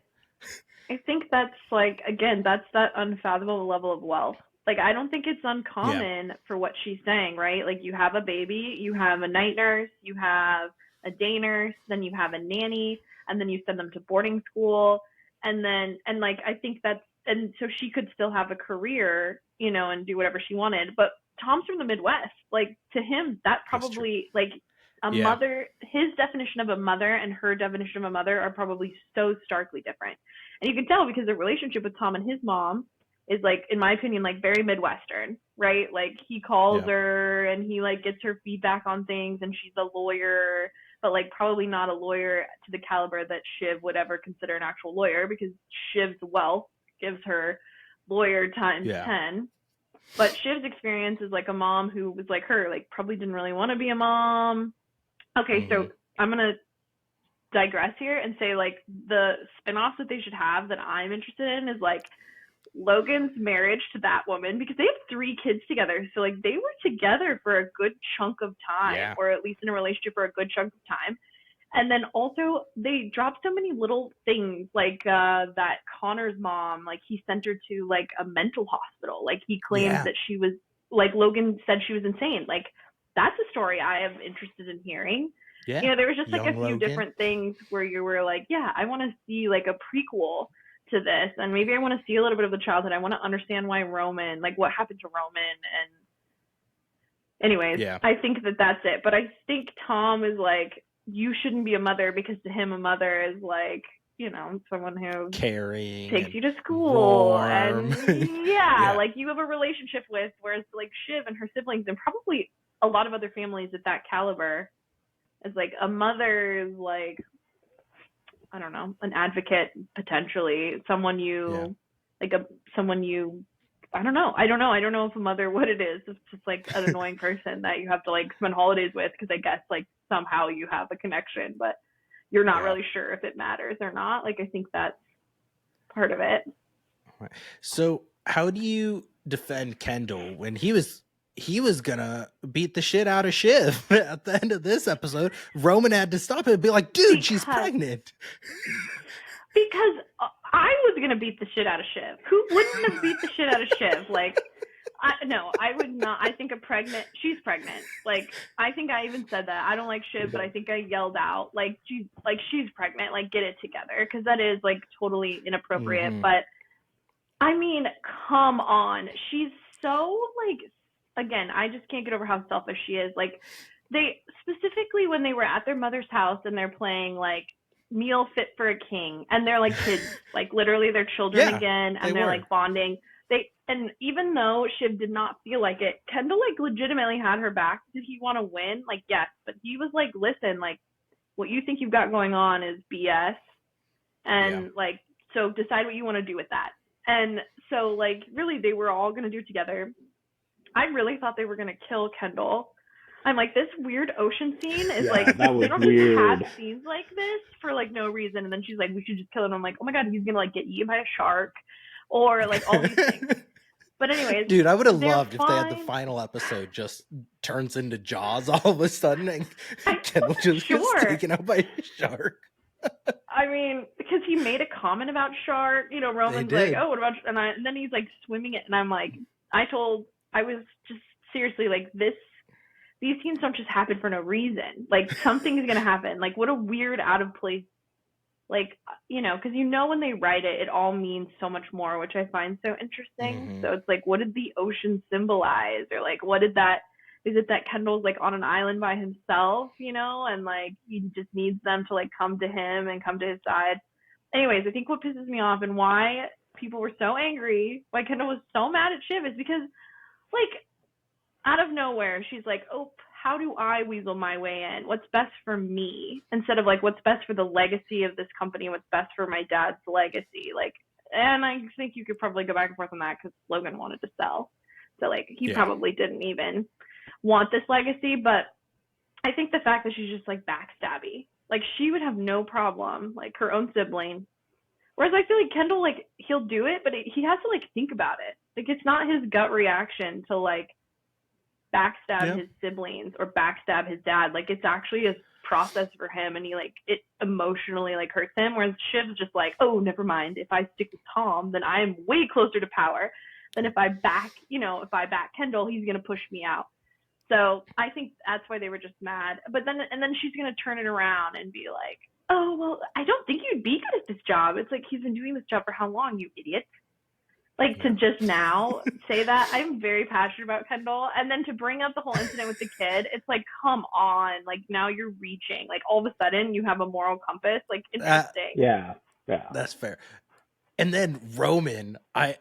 I think that's like, again, that's that unfathomable level of wealth. Like, I don't think it's uncommon for what she's saying, right? Like, you have a baby, you have a night nurse, you have a day nurse, then you have a nanny, and then you send them to boarding school. And like, I think that's, and so she could still have a career and do whatever she wanted. But Tom's from the Midwest. Like, to him, that probably, like, a mother, his definition of a mother and her definition of a mother are probably so starkly different. And you can tell because the relationship with Tom and his mom is, like, in my opinion, like, very Midwestern, right? Like, he calls her and he, like, gets her feedback on things, and she's a lawyer, but, like, probably not a lawyer to the caliber that Shiv would ever consider an actual lawyer, because Shiv's wealth gives her lawyer times 10. But Shiv's experience is like a mom who was like her, like, probably didn't really want to be a mom. Okay, so I'm going to digress here and say, like, the spinoffs that they should have that I'm interested in is, like, Logan's marriage to that woman, because they have 3 kids together. So, like, they were together for a good chunk of time, or at least in a relationship for a good chunk of time. And then also they dropped so many little things, like that Connor's mom, like, he sent her to, like, a mental hospital. Like, he claims that she was, like, Logan said she was insane. Like, that's a story I am interested in hearing. There was just, like, a few different things where you were like, I want to see, like, a prequel to this, and maybe I want to see a little bit of the childhood. I want to understand why Roman, like, what happened to Roman. And anyways, I think that that's it. But I think Tom is like, you shouldn't be a mother, because to him a mother is like, someone who caring, takes you to school, warm. And like, you have a relationship with, whereas, like, Shiv and her siblings, and probably a lot of other families at that caliber, is like, a mother is like, I don't know, an advocate, potentially, someone you, like, someone you, I don't know if a mother, what it is. It's just, like, an annoying person that you have to, like, spend holidays with, because I guess, like, somehow you have a connection, but you're not really sure if it matters or not. Like, I think that's part of it. So how do you defend Kendall when he was gonna beat the shit out of Shiv at the end of this episode? Roman had to stop him and be like, dude, she's pregnant. Because I was gonna beat the shit out of Shiv. Who wouldn't have beat the shit out of Shiv? Like, no, I would not. I think she's pregnant. Like, I think I even said that. I don't like Shiv, but I think I yelled out, like, she's pregnant. Like, get it together, because that is, like, totally inappropriate. But I mean, come on, she's so, like, again, I just can't get over how selfish she is. Like, they specifically, when they were at their mother's house and they're playing, like, Meal Fit for a King, and they're like kids, like, literally they're children again, and they're like bonding. And even though Shiv did not feel like it, Kendall, like, legitimately had her back. Did he want to win? Like, yes, but he was like, listen, like, what you think you've got going on is BS, and like, so decide what you want to do with that. And so, like, really, they were all going to do it together. I really thought they were going to kill Kendall. I'm like, this weird ocean scene is like, they don't just have scenes like this for, like, no reason. And then she's like, we should just kill him. I'm like, oh my God, he's going to, like, get eaten by a shark, or, like, all these things. But anyways, dude, I would have loved if they had the final episode just turns into Jaws all of a sudden, and Kendall just gets taken out by a shark. I mean, because he made a comment about shark, Roman's like, oh, what about, and then he's like swimming it, and I'm like, I was just seriously like, these scenes don't just happen for no reason. Like, something's gonna happen. Like, what a weird, out of place, like, because when they write it, it all means so much more, which I find so interesting. So it's like, what did the ocean symbolize, or like, what did that? Is it that Kendall's, like, on an island by himself, and, like, he just needs them to, like, come to him and come to his side? Anyways, I think what pisses me off and why people were so angry, why Kendall was so mad at Shiv, is because, like, out of nowhere, she's like, oh, how do I weasel my way in? What's best for me? Instead of, like, what's best for the legacy of this company, what's best for my dad's legacy. Like, and I think you could probably go back and forth on that, because Logan wanted to sell. So, like, he probably didn't even want this legacy. But I think the fact that she's just, like, backstabby, like, she would have no problem, like, her own sibling. Whereas I feel like Kendall, like, he'll do it, but he has to, like, think about it. Like, it's not his gut reaction to, like, backstab his siblings or backstab his dad. Like, it's actually a process for him, and he, like, it emotionally, like, hurts him. Whereas Shiv's just like, oh, never mind, if I stick with Tom, then I am way closer to power than if I back Kendall, he's gonna push me out. So I think that's why they were just mad. But then she's gonna turn it around and be like, oh, well, I don't think you'd be good at this job. It's like, he's been doing this job for how long, you idiot? Like, to just now say that, I'm very passionate about Kendall. And then to bring up the whole incident with the kid, it's like, come on. Like, now you're reaching. Like, all of a sudden, you have a moral compass. Like, interesting. Yeah. That's fair. And then Roman, I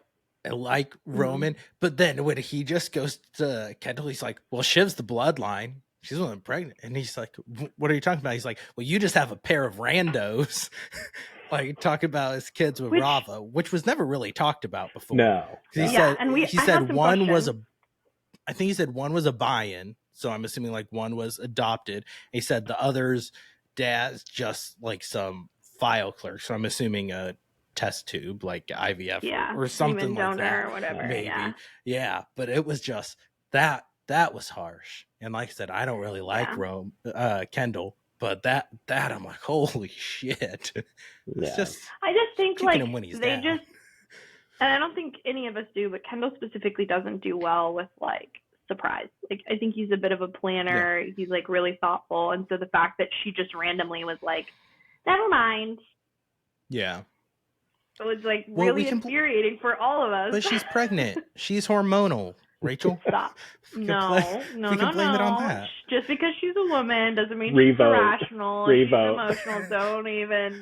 like Roman, but then when he just goes to Kendall, he's like, well, Shiv's the bloodline. She's the one pregnant. And he's like, what are you talking about? He's like, well, you just have a pair of randos. Like, talking about his kids with Rava, which was never really talked about before. No. He said, one was I think he said one was a buy-in. So I'm assuming like one was adopted. He said the other's dad's just like some file clerk. So I'm assuming a test tube, like IVF or something like that. Or whatever. Maybe. Yeah. But it was just that was harsh. And like I said, I don't really like Kendall, but that I'm like, holy shit. It's just, I just think like they down. Just, and I don't think any of us do, but Kendall specifically doesn't do well with like surprise. Like, I think he's a bit of a planner. Yeah. He's like really thoughtful. And so the fact that she just randomly was like, never mind. Yeah. So it's like really infuriating for all of us. But she's pregnant. She's hormonal. Rachel? Stop. No. Blame it on that. Just because she's a woman doesn't mean she's irrational. She's emotional.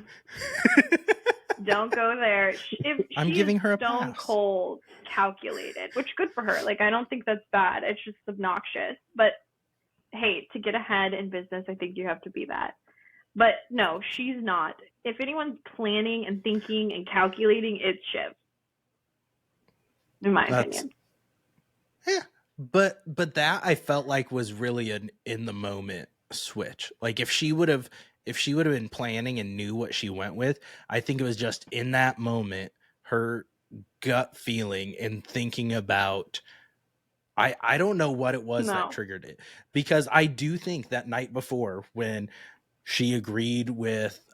Don't go there. If I'm giving her a stone cold calculated, which good for her. Like, I don't think that's bad. It's just obnoxious. But hey, to get ahead in business, I think you have to be that. But no, she's not. If anyone's planning and thinking and calculating, it's Shiv. In my opinion. Yeah, but that I felt like was really an in the moment switch. Like, if she would have been planning and knew what she went with, I think it was just in that moment, her gut feeling and thinking about, I don't know what it was that triggered it, because I do think that night before when she agreed with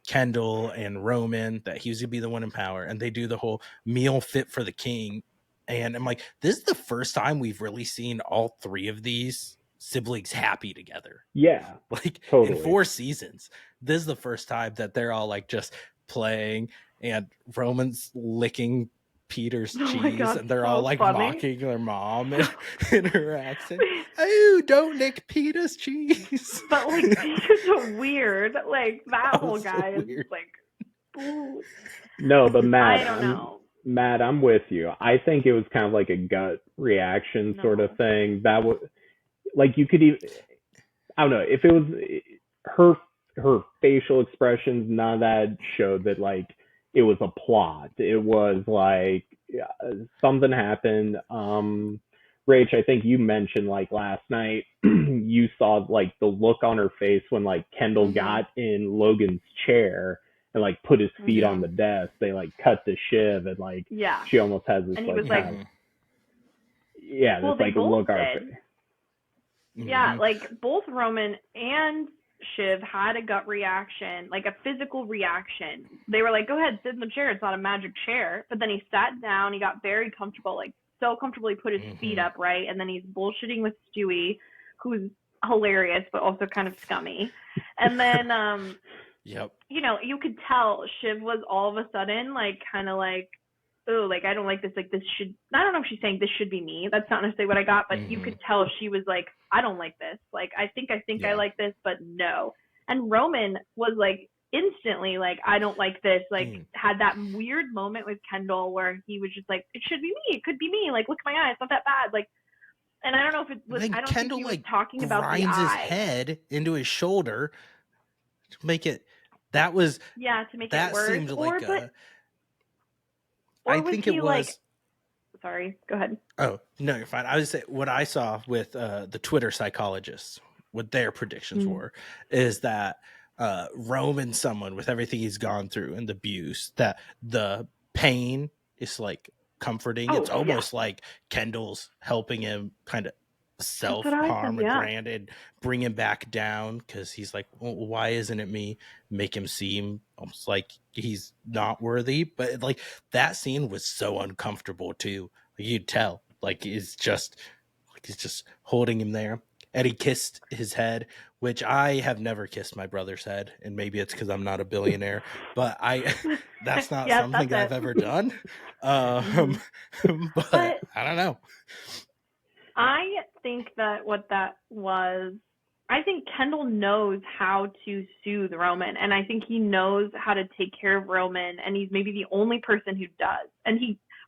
Kendall and Roman that he was gonna be the one in power, and they do the whole meal fit for the king. And I'm like, this is the first time we've really seen all three of these siblings happy together. Yeah. Like, totally. In 4 seasons, this is the first time that they're all like just playing, and Roman's licking Peter's cheese, and they're all like mocking their mom in her accent. Oh, don't lick Peter's cheese. But like, Peter's so weird. Like, that whole guy is like, ooh. No, but Matt, I don't know. Matt, I'm with you. I think it was kind of like a gut reaction sort of thing. That was like, you could even, I don't know, if it was her facial expressions, none of that showed that like it was a plot. It was like something happened. Rach, I think you mentioned like last night, you saw like the look on her face when like Kendall got in Logan's chair and like put his feet on the desk. They like cut the Shiv, and like she almost has this, and he was like this like look on her face. Yeah, like both Roman and Shiv had a gut reaction, like a physical reaction. They were like, go ahead, sit in the chair. It's not a magic chair. But then he sat down, he got very comfortable, like so comfortable he put his feet up, right? And then he's bullshitting with Stewie, who's hilarious, but also kind of scummy. And then you know, you could tell Shiv was all of a sudden like kind of like, oh, like I don't like this. Like, this should, I don't know if she's saying this should be me. That's not necessarily what I got, but you could tell she was like, I don't like this. Like, I think I like this, but no. And Roman was like instantly like, I don't like this. Like, had that weird moment with Kendall where he was just like, it should be me. It could be me. Like, look at my eye. It's not that bad. Like, and I don't know if it was, I don't Kendall, think he was talking about the eye. Grinds his head into his shoulder to make it, that was, to make it worse. Seemed like I think it was. Like, sorry, go ahead. Oh, no, you're fine. I was saying what I saw with the Twitter psychologists, what their predictions were, is that Roman, someone with everything he's gone through and the abuse, that the pain is like comforting. It's almost like Kendall's helping him kind of self-harm and bring him back down, because he's like, well, why isn't it me? Make him seem almost like he's not worthy. But like, that scene was so uncomfortable too. You'd tell like he's just holding him there. and he kissed his head, which I have never kissed my brother's head, and maybe it's because I'm not a billionaire, but that's not Yep, something that's I've it. ever done. But But I don't know. I think that what that was, I think Kendall knows how to soothe Roman, and I think he knows how to take care of Roman, and he's maybe the only person who does. And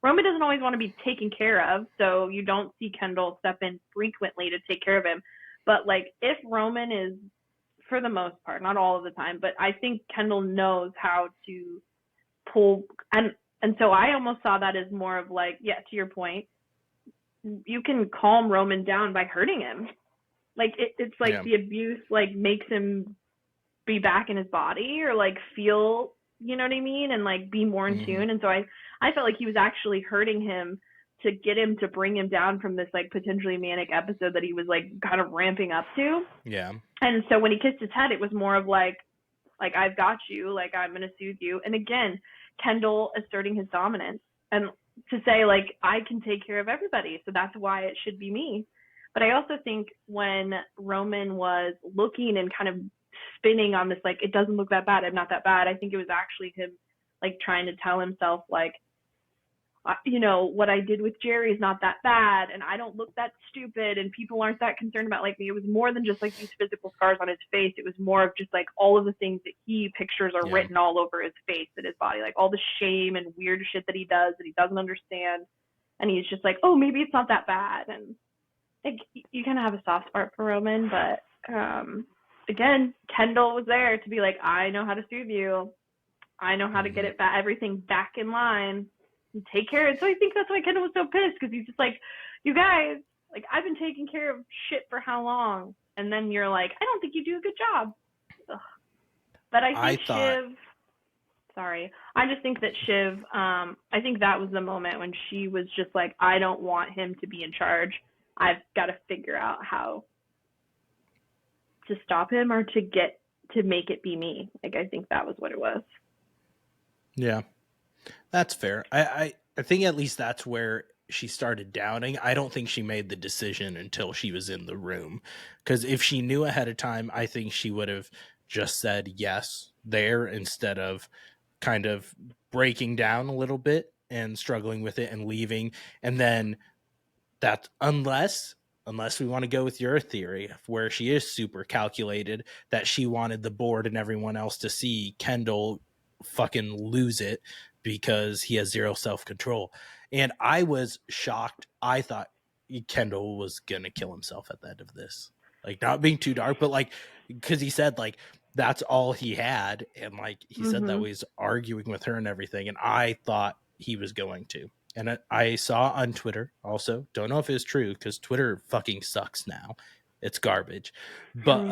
Roman doesn't always want to be taken care of, so you don't see Kendall step in frequently to take care of him. But like if Roman is, for the most part, not all of the time, but I think Kendall knows how to pull, and so I almost saw that as more of like, yeah, to your point, you can calm Roman down by hurting him. Like it's like Yeah. the abuse like makes him be back in his body or like feel, you know what I mean, and like be more in tune. And so I felt like he was actually hurting him to get him to bring him down from this like potentially manic episode that he was like kind of ramping up to. Yeah. And so when he kissed his head, it was more of like I've got you, like I'm gonna soothe you. And again, Kendall asserting his dominance and to say like I can take care of everybody, so that's why it should be me. But I also think when Roman was looking and kind of spinning on this like it doesn't look that bad, I'm not that bad, I think it was actually him like trying to tell himself like, you know, what I did with Jerry is not that bad, and I don't look that stupid, and people aren't that concerned about like me. It was more than just like these physical scars on his face. It was more of just like all of the things that he pictures are written all over his face and his body, like all the shame and weird shit that he does that he doesn't understand. And he's just like, oh, maybe it's not that bad. And like you kind of have a soft spot for Roman, but again, Kendall was there to be like, I know how to soothe you. I know how to get it back, everything back in line. Take care. And so I think that's why Kendall was so pissed, because he's just like, you guys, like I've been taking care of shit for how long? And then you're like, I don't think you do a good job. Ugh. But I think Shiv, sorry, I just think that Shiv, I think that was the moment when she was just like, I don't want him to be in charge. I've got to figure out how to stop him or to make it be me. Like I think that was what it was. Yeah. That's fair. I think at least that's where she started doubting. I don't think she made the decision until she was in the room. Because if she knew ahead of time, I think she would have just said yes there instead of kind of breaking down a little bit and struggling with it and leaving. And then that unless we want to go with your theory where she is super calculated, that she wanted the board and everyone else to see Kendall fucking lose it because he has zero self-control. And I was shocked. I thought Kendall was gonna kill himself at the end of this, like not being too dark, but like because he said like that's all he had, and like he said that he's arguing with her and everything, and I thought he was going to. And I saw on Twitter also, don't know if it's true because Twitter fucking sucks now, it's garbage, but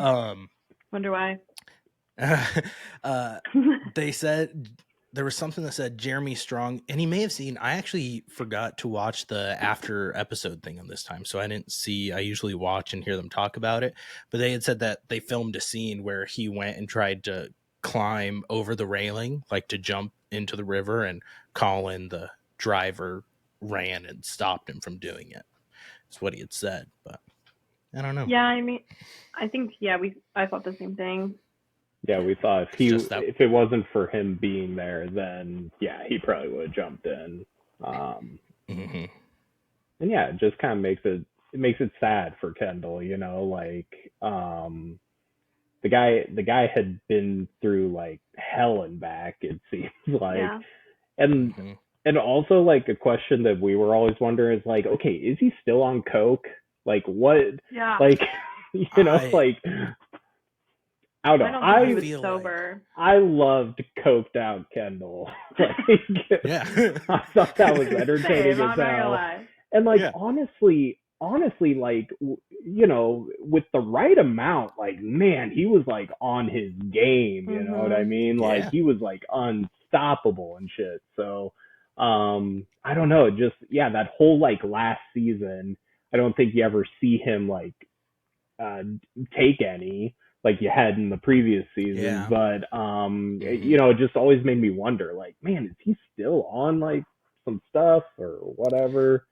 wonder why. They said there was something that said Jeremy Strong, and he may have seen. I actually forgot to watch the after episode thing on this time, so I didn't see. I usually watch and hear them talk about it, but they had said that they filmed a scene where he went and tried to climb over the railing, like to jump into the river, and Colin, the driver, ran and stopped him from doing it. That's what he had said, but I don't know. Yeah, I mean, I think I thought the same thing. Yeah, we thought if it wasn't for him being there, then yeah, he probably would have jumped in. And yeah, it just kind of makes it sad for Kendall, you know, like the guy had been through like hell and back, it seems like. Yeah. And also like a question that we were always wondering is like, okay, is he still on coke? Like what? Yeah. Like you know, like I don't know. I feel sober. I loved coked out Kendall. Like, yeah, I thought that was entertaining as hell. And like honestly, like you know, with the right amount, like man, he was like on his game. You know what I mean? Like he was like unstoppable and shit. So I don't know. Just that whole like last season, I don't think you ever see him like take any like you had in the previous season, but you know, it just always made me wonder, like, man, is he still on like some stuff or whatever?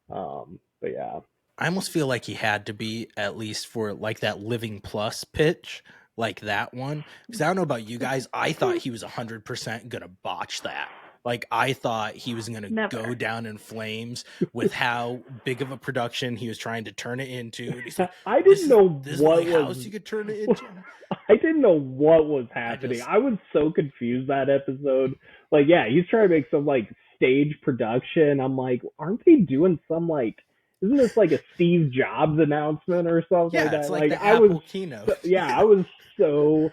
But yeah. I almost feel like he had to be, at least for like that Living Plus pitch, like that one. Because I don't know about you guys, I thought he was 100% gonna botch that. Like I thought he was gonna Never. go down in flames with how big of a production he was trying to turn it into. And he's like, I didn't know this what is my was. house you could turn it into. I didn't know what was happening. I was so confused that episode. Like, yeah, he's trying to make some like stage production. I'm like, aren't they doing some like? Isn't this like a Steve Jobs announcement or something like that? It's like the I Apple was, keynote. I was so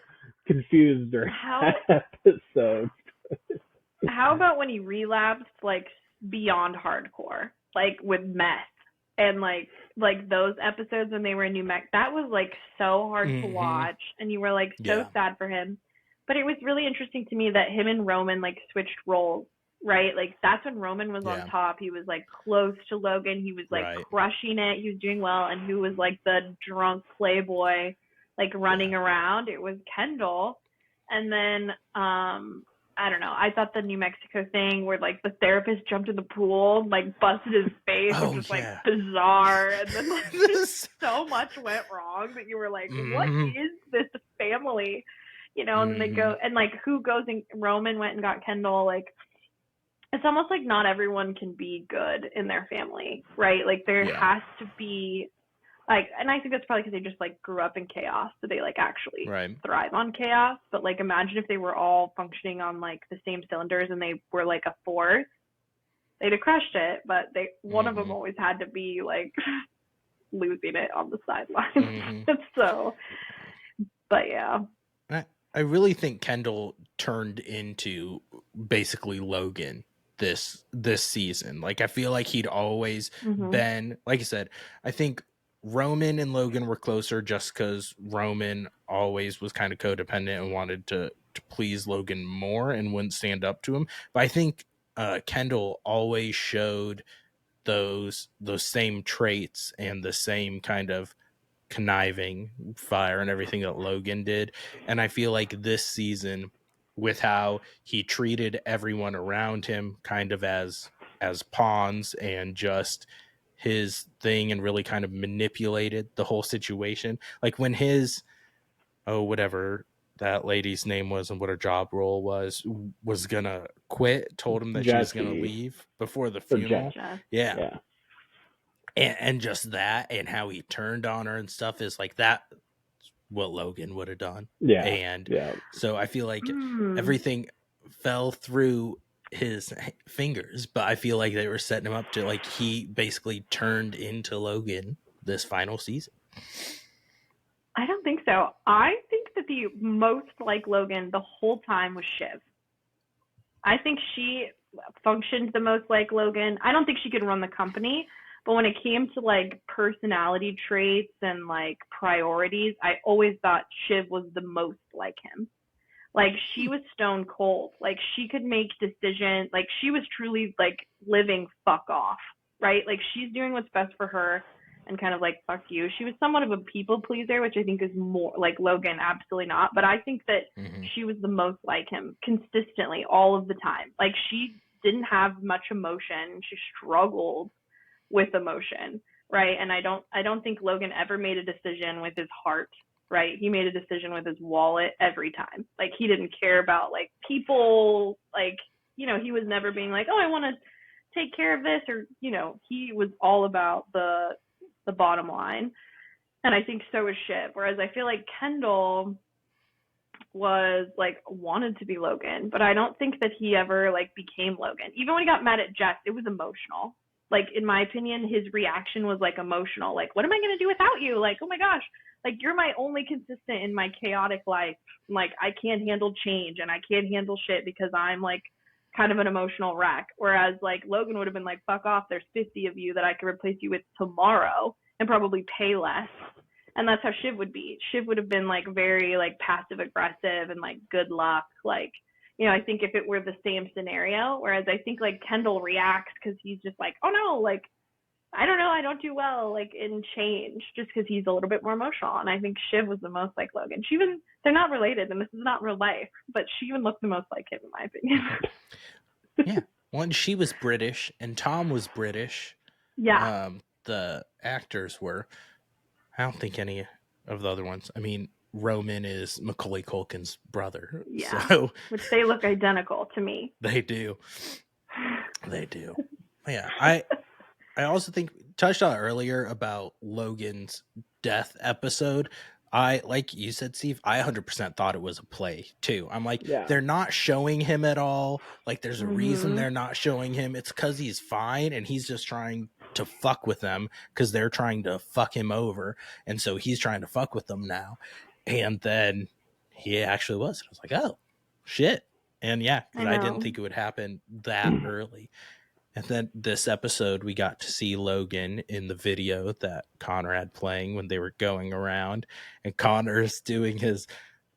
confused during that episode. How about when he relapsed like beyond hardcore, like with meth and like those episodes when they were in New Mexico? That was like so hard to watch, and you were like so sad for him. But it was really interesting to me that him and Roman like switched roles, right? Like that's when Roman was on top. He was like close to Logan. He was like crushing it. He was doing well, and who was like the drunk playboy, like running around? It was Kendall. And then I don't know. I thought the New Mexico thing where like the therapist jumped in the pool, like busted his face, which was like bizarre. And then like just so much went wrong that you were like, what is this family? You know, and then they go and like who goes and Roman went and got Kendall. Like it's almost like not everyone can be good in their family, right? Like there has to be like, and I think that's probably because they just like grew up in chaos, so they like actually thrive on chaos. But like, imagine if they were all functioning on like the same cylinders and they were like a fourth, they'd have crushed it. But one of them always had to be like losing it on the sidelines. So, but yeah, I really think Kendall turned into basically Logan this season. Like I feel like he'd always been, like you said, I think Roman and Logan were closer just because Roman always was kind of codependent and wanted to please Logan more and wouldn't stand up to him. But I think Kendall always showed those same traits and the same kind of conniving fire and everything that Logan did. And I feel like this season, with how he treated everyone around him kind of as pawns and just his thing, and really kind of manipulated the whole situation. Like when his whatever that lady's name was and what her job role was gonna quit, told him that she was gonna leave before the funeral. Yeah. And just that, and how he turned on her and stuff is like that what Logan would have done. So I feel like everything fell through his fingers, but I feel like they were setting him up to like he basically turned into Logan this final season. I don't think so. I think that the most like Logan the whole time was Shiv. I think she functioned the most like Logan. I don't think she could run the company, but when it came to like personality traits and like priorities, I always thought Shiv was the most like him. Like she was stone cold. Like she could make decisions. Like she was truly like living fuck off, right? Like she's doing what's best for her and kind of like fuck you. She was somewhat of a people pleaser, which I think is more like Logan, absolutely not. But I think that she was the most like him consistently all of the time. Like she didn't have much emotion. She struggled with emotion, right? And I don't think Logan ever made a decision with his heart. Right. He made a decision with his wallet every time. Like he didn't care about like people, like, you know, he was never being like, oh, I want to take care of this, or, you know, he was all about the bottom line. And I think so is Shiv. Whereas I feel like Kendall was like wanted to be Logan, but I don't think that he ever like became Logan. Even when he got mad at Jess, it was emotional. Like in my opinion, his reaction was like emotional. Like, what am I going to do without you? Like, oh my gosh. Like, you're my only consistent in my chaotic life. Like, I can't handle change and I can't handle shit because I'm, like, kind of an emotional wreck. Whereas, like, Logan would have been like, fuck off, there's 50 of you that I could replace you with tomorrow and probably pay less. And that's how Shiv would be. Shiv would have been, like, very, like, passive-aggressive and, like, good luck. Like, you know, I think if it were the same scenario, whereas I think, like, Kendall reacts because he's just like, oh, no, like, I don't know, I don't do well like in change just because he's a little bit more emotional. And I think Shiv was the most like Logan. They're not related, and this is not real life, but she even looked the most like him in my opinion. Yeah. Well, she was British and Tom was British. Yeah. the actors were. I don't think any of the other ones. I mean, Roman is Macaulay Culkin's brother. Yeah. So Which they look identical to me. they do. They do. Yeah. I also think touched on earlier about Logan's death episode. I, like you said, Steve, I 100% thought it was a play too. I'm like, Yeah. they're not showing him at all. Like, there's a reason Mhm. they're not showing him. It's because he's fine and he's just trying to fuck with them because they're trying to fuck him over. And so he's trying to fuck with them now. And then he actually was. I was like, oh, shit. And yeah, because I didn't think it would happen that early. And then this episode, we got to see Logan in the video that Connor had playing when they were going around. And Connor's doing his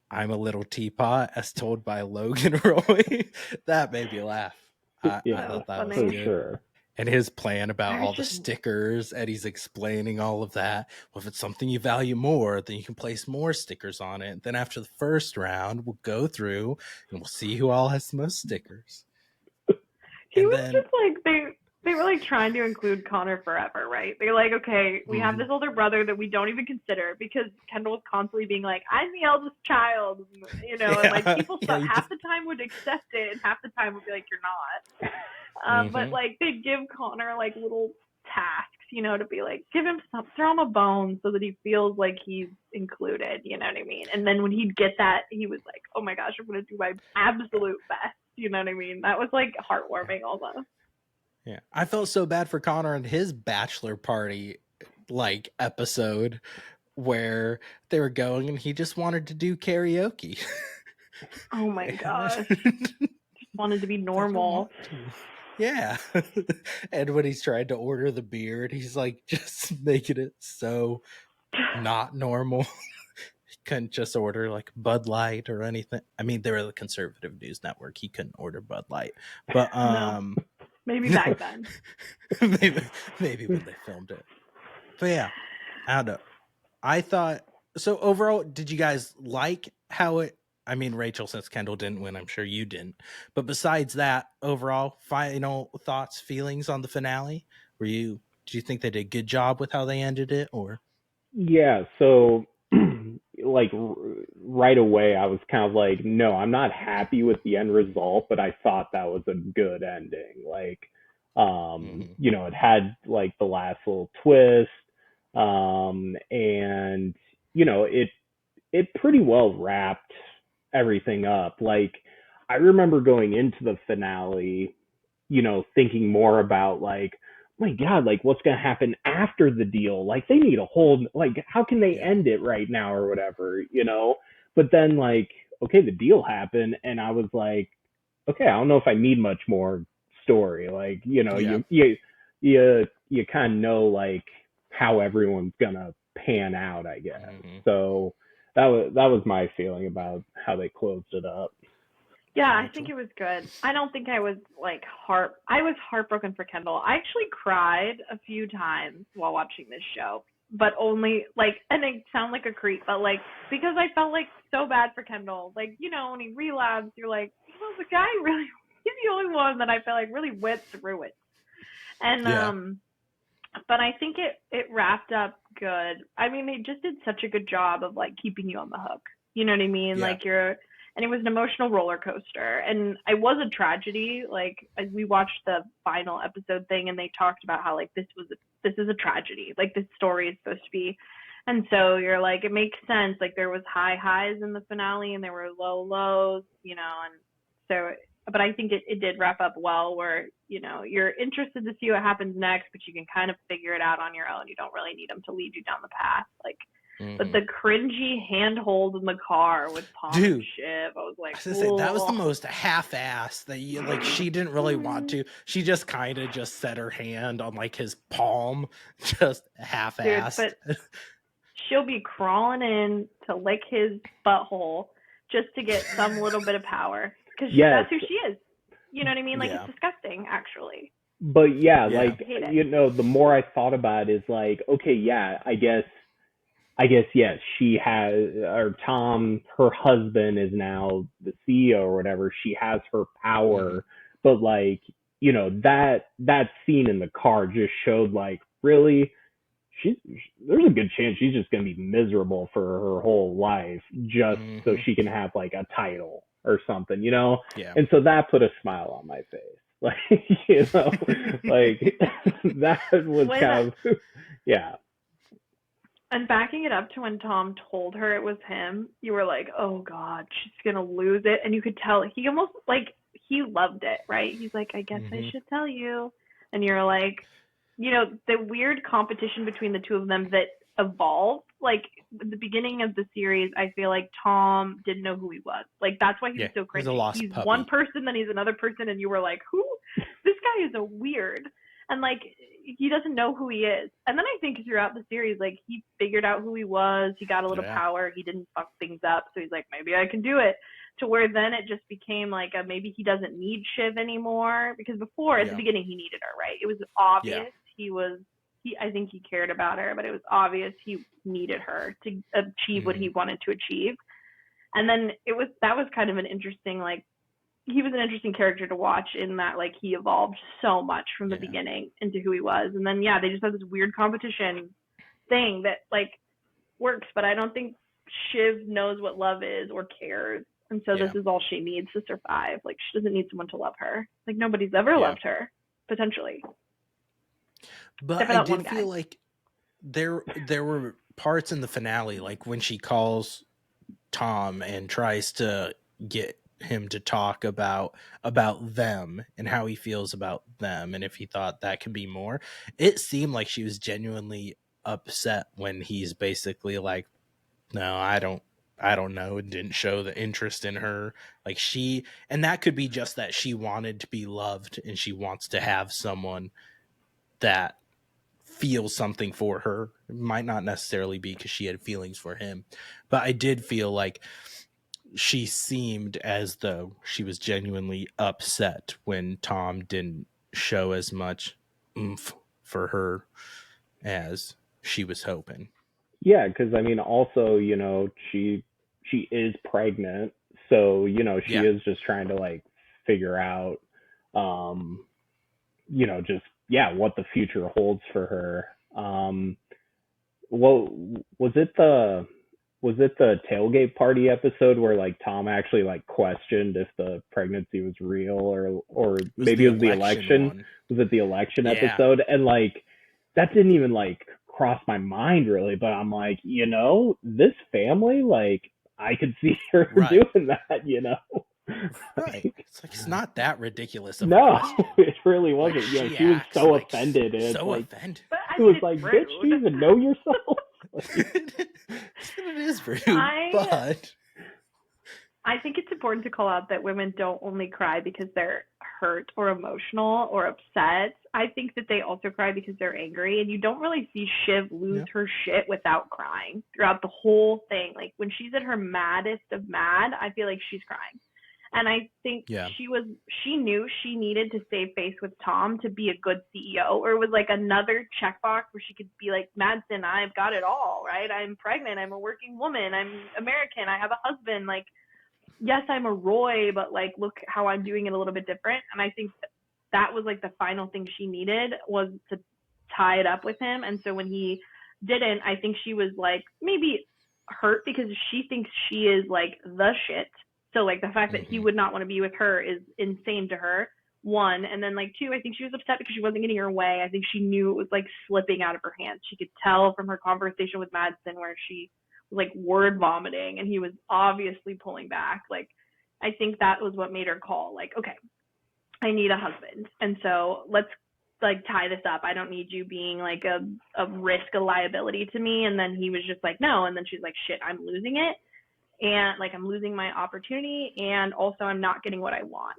I'm a little teapot as told by Logan Roy. That made me laugh. I thought that was funny. good. For sure. And his plan about all the Just- stickers, and he's explaining all of that. Well, if it's something you value more, then you can place more stickers on it. Then after the first round, we'll go through and we'll see who all has the most stickers. He And was then- just like they were like trying to include Connor forever, right? They're like, okay, we have this older brother that we don't even consider because Kendall was constantly being like, I'm the eldest child, you know, and like people half the time would accept it and half the time would be like, you're not. But like they'd give Connor like little tasks, you know, to be like, give him some, throw him a bone so that he feels like he's included, you know what I mean? And then when he'd get that, he was like, oh my gosh, I'm going to do my absolute best. You know what I mean? That was like heartwarming almost. Yeah. I felt so bad for Connor and his bachelor party like episode where they were going and he just wanted to do karaoke. Oh my gosh. Just wanted to be normal. Yeah. And when he's trying to order the beer and he's like just making it so not normal. He couldn't just order like Bud Light or anything. I mean, they were the conservative news network. He couldn't order Bud Light. But No. Maybe back then. maybe when they filmed it. But yeah, I don't know. I thought so. Overall, did you guys like how it? I mean, Rachel, since Kendall didn't win, I'm sure you didn't. But besides that, overall, final thoughts, feelings on the finale? Do you think they did a good job with how they ended it, or? Yeah. So, like right away, I was kind of like, no, I'm not happy with the end result, but I thought that was a good ending. Like, you know, it had like the last little twist, and you know, it pretty well wrapped everything up. Like, I remember going into the finale, you know, thinking more about like, my God, like what's going to happen after the deal? Like they need a whole, like, how can they end it right now or whatever, you know? But then like, okay, the deal happened and I was like, okay, I don't know if I need much more story. Like, you know, you kind of know like how everyone's going to pan out, I guess. So that was my feeling about how they closed it up. Yeah, I think it was good. I don't think I was like I was heartbroken for Kendall. I actually cried a few times while watching this show, but only like, and I sound like a creep, but like, because I felt like so bad for Kendall. Like, you know, when he relapsed, you're like, well, the guy really, he's the only one that I felt like really went through it. And, but I think it wrapped up good. I mean, they just did such a good job of like keeping you on the hook. You know what I mean? Yeah. Like and it was an emotional roller coaster, and it was a tragedy. Like, as we watched the final episode thing, and they talked about how like this is a tragedy. Like, this story is supposed to be, and so you're like, it makes sense. Like, there was high highs in the finale, and there were low lows, you know, and so. But I think it did wrap up well, where you know you're interested to see what happens next, but you can kind of figure it out on your own. You don't really need them to lead you down the path, like. But the cringy handhold in the car with Palm and Shiv, I was like, that was the most half-assed that you like. She didn't really want to. She just kind of just set her hand on like his palm, just half-assed. Dude, but she'll be crawling in to lick his butthole just to get some little bit of power because that's who she is. You know what I mean? Like, it's disgusting, actually. But like, you know, the more I thought about it is like, okay, yeah, I guess yes, she has, or Tom, her husband is now the CEO or whatever. She has her power, but like, you know, that scene in the car just showed like really, there's a good chance she's just going to be miserable for her whole life just so she can have like a title or something, you know? Yeah. And so that put a smile on my face. Like, you know, like that was kind of, yeah. And backing it up to when Tom told her it was him, you were like, oh God, she's going to lose it. And you could tell he almost like, he loved it, right? He's like, I guess I should tell you. And you're like, you know, the weird competition between the two of them that evolved. Like at the beginning of the series, I feel like Tom didn't know who he was. Like that's why he was so cringy. He's a lost he's puppy. One person, then he's another person, and you were like, who? This guy is a weird. And like he doesn't know who he is. And then I think throughout the series, like he figured out who he was. He got a little power. He didn't fuck things up. So he's like, maybe I can do it. To where then it just became like maybe he doesn't need Shiv anymore, because before at the beginning he needed her, right? It was obvious I think he cared about her, but it was obvious he needed her to achieve what he wanted to achieve. And then that was kind of an interesting, like, he was an interesting character to watch in that, like, he evolved so much from the beginning into who he was. And then, they just have this weird competition thing that, like, works, but I don't think Shiv knows what love is or cares. And so this is all she needs to survive. Like, she doesn't need someone to love her. Like, nobody's ever loved her, potentially. But I did feel like there were parts in the finale, like when she calls Tom and tries to get him to talk about them and how he feels about them and if he thought that could be more. It seemed like she was genuinely upset when he's basically like, no, I don't know, and didn't show the interest in her. Like and that could be just that she wanted to be loved and she wants to have someone that feels something for her. It might not necessarily be because she had feelings for him, but I did feel like she seemed as though she was genuinely upset when Tom didn't show as much oomph for her as she was hoping. Yeah, because I mean, also, you know, she is pregnant, so you know she is just trying to like figure out, you know, just what the future holds for her. Well, was it the tailgate party episode where like Tom actually like questioned if the pregnancy was real, or maybe it was the election? One. Was it the election episode? And like that didn't even like cross my mind really, but I'm like, you know, this family, like I could see her doing that, you know. Right. It's like, it's not that ridiculous of no, a question. It really wasn't. Like, you know, she was so like, offended. And so like, offended. It was like, bitch, do you even know yourself? It is rude, but I think it's important to call out that women don't only cry because they're hurt or emotional or upset. I think that they also cry because they're angry, and you don't really see Shiv lose her shit without crying throughout the whole thing. Like when she's at her maddest of mad, I feel like she's crying. And I think she knew she needed to save face with Tom to be a good CEO, or it was like another checkbox where she could be like, Madsen, I've got it all, right? I'm pregnant. I'm a working woman. I'm American. I have a husband. Like, yes, I'm a Roy, but like, look how I'm doing it a little bit different. And I think that was like the final thing she needed, was to tie it up with him. And so when he didn't, I think she was like maybe hurt because she thinks she is like the shit. So like the fact that he would not want to be with her is insane to her, one. And then like two, I think she was upset because she wasn't getting her way. I think she knew it was like slipping out of her hands. She could tell from her conversation with Madsen where she was like word vomiting and he was obviously pulling back. Like I think that was what made her call, like, okay, I need a husband. And so let's like tie this up. I don't need you being like a risk, a liability to me. And then he was just like, no. And then she's like, shit, I'm losing it. And like, I'm losing my opportunity. And also I'm not getting what I want.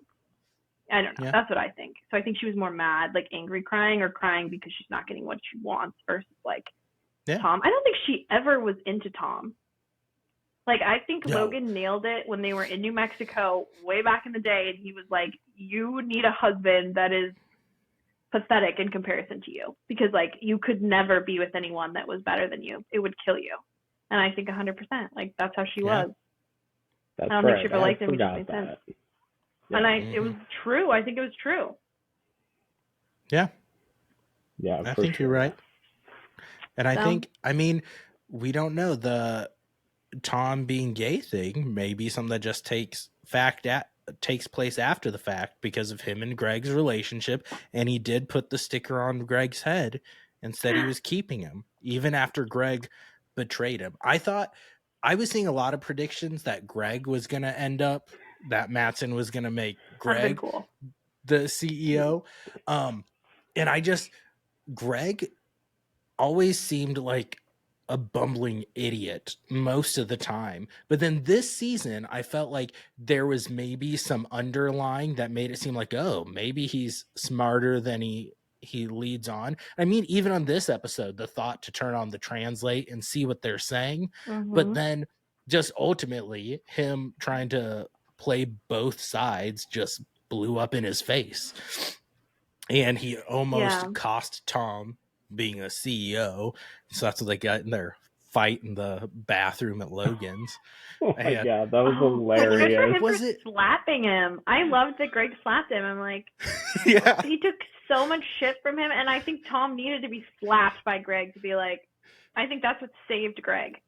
I don't know. That's what I think. So I think she was more mad, like angry crying, or crying because she's not getting what she wants versus like Tom. I don't think she ever was into Tom. Like, I think Logan nailed it when they were in New Mexico way back in the day. And he was like, you need a husband that is pathetic in comparison to you, because like you could never be with anyone that was better than you. It would kill you. And I think 100%, like that's how she was. That's I don't think she ever liked him. It just made sense. Yeah. And it was true. I think it was true. Yeah. Yeah. I think you're right. And I So, think, I mean, we don't know, the Tom being gay thing may be something that just takes place after the fact because of him and Greg's relationship, and he did put the sticker on Greg's head and said he was keeping him even after Greg betrayed him. I was seeing a lot of predictions that Greg was going to end up, that Mattson was going to make that'd have been Greg cool. the CEO. And Greg always seemed like a bumbling idiot most of the time. But then this season, I felt like there was maybe some underlying that made it seem like, oh, maybe he's smarter than he leads on. I mean, even on this episode, the thought to turn on the translate and see what they're saying, but then just ultimately him trying to play both sides just blew up in his face. And he almost cost Tom being a CEO. So that's what they got in their fight in the bathroom at Logan's. Oh my god, that was hilarious. Good for him for slapping him. I loved that Greg slapped him. I'm like, yeah, he took so much shit from him, and I think Tom needed to be slapped by Greg to be like, I think that's what saved Greg.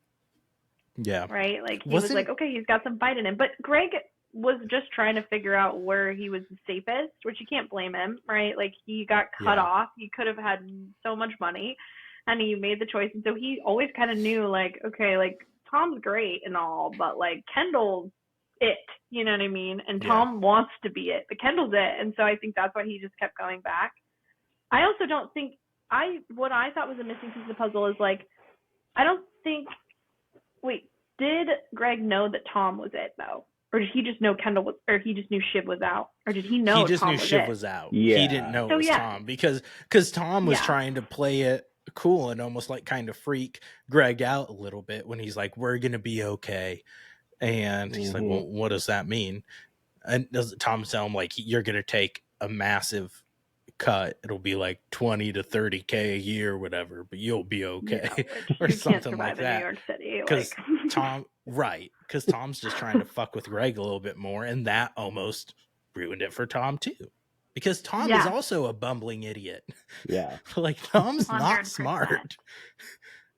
Yeah. Right? Like, he was like, okay, he's got some fight in him. But Greg was just trying to figure out where he was the safest, which you can't blame him, right? Like, he got cut off. He could have had so much money, and he made the choice. And so he always kind of knew, like, okay, like, Tom's great and all, but, like, Kendall's it, you know what I mean? And Tom wants to be it, but Kendall's it. And so I think that's why he just kept going back. I also don't think, what I thought was a missing piece of the puzzle is, like, I don't think, did Greg know that Tom was it, though? Or did he just know Kendall was, or he just knew Shiv was out? Or did he know he just Tom knew was Shiv it? was out? Yeah. He didn't know it was Tom because Tom was trying to play it cool and almost like kind of freak Greg out a little bit when he's like, we're going to be okay. And he's like, well, what does that mean? And does Tom tell him like, you're going to take a massive cut? It'll be like 20 to 30K a year or whatever, but you'll be okay. Or something like that. New York City, because because Tom's just trying to fuck with Greg a little bit more, and that almost ruined it for Tom too, because Tom is also a bumbling idiot. Yeah. Like, Tom's 100%. not smart.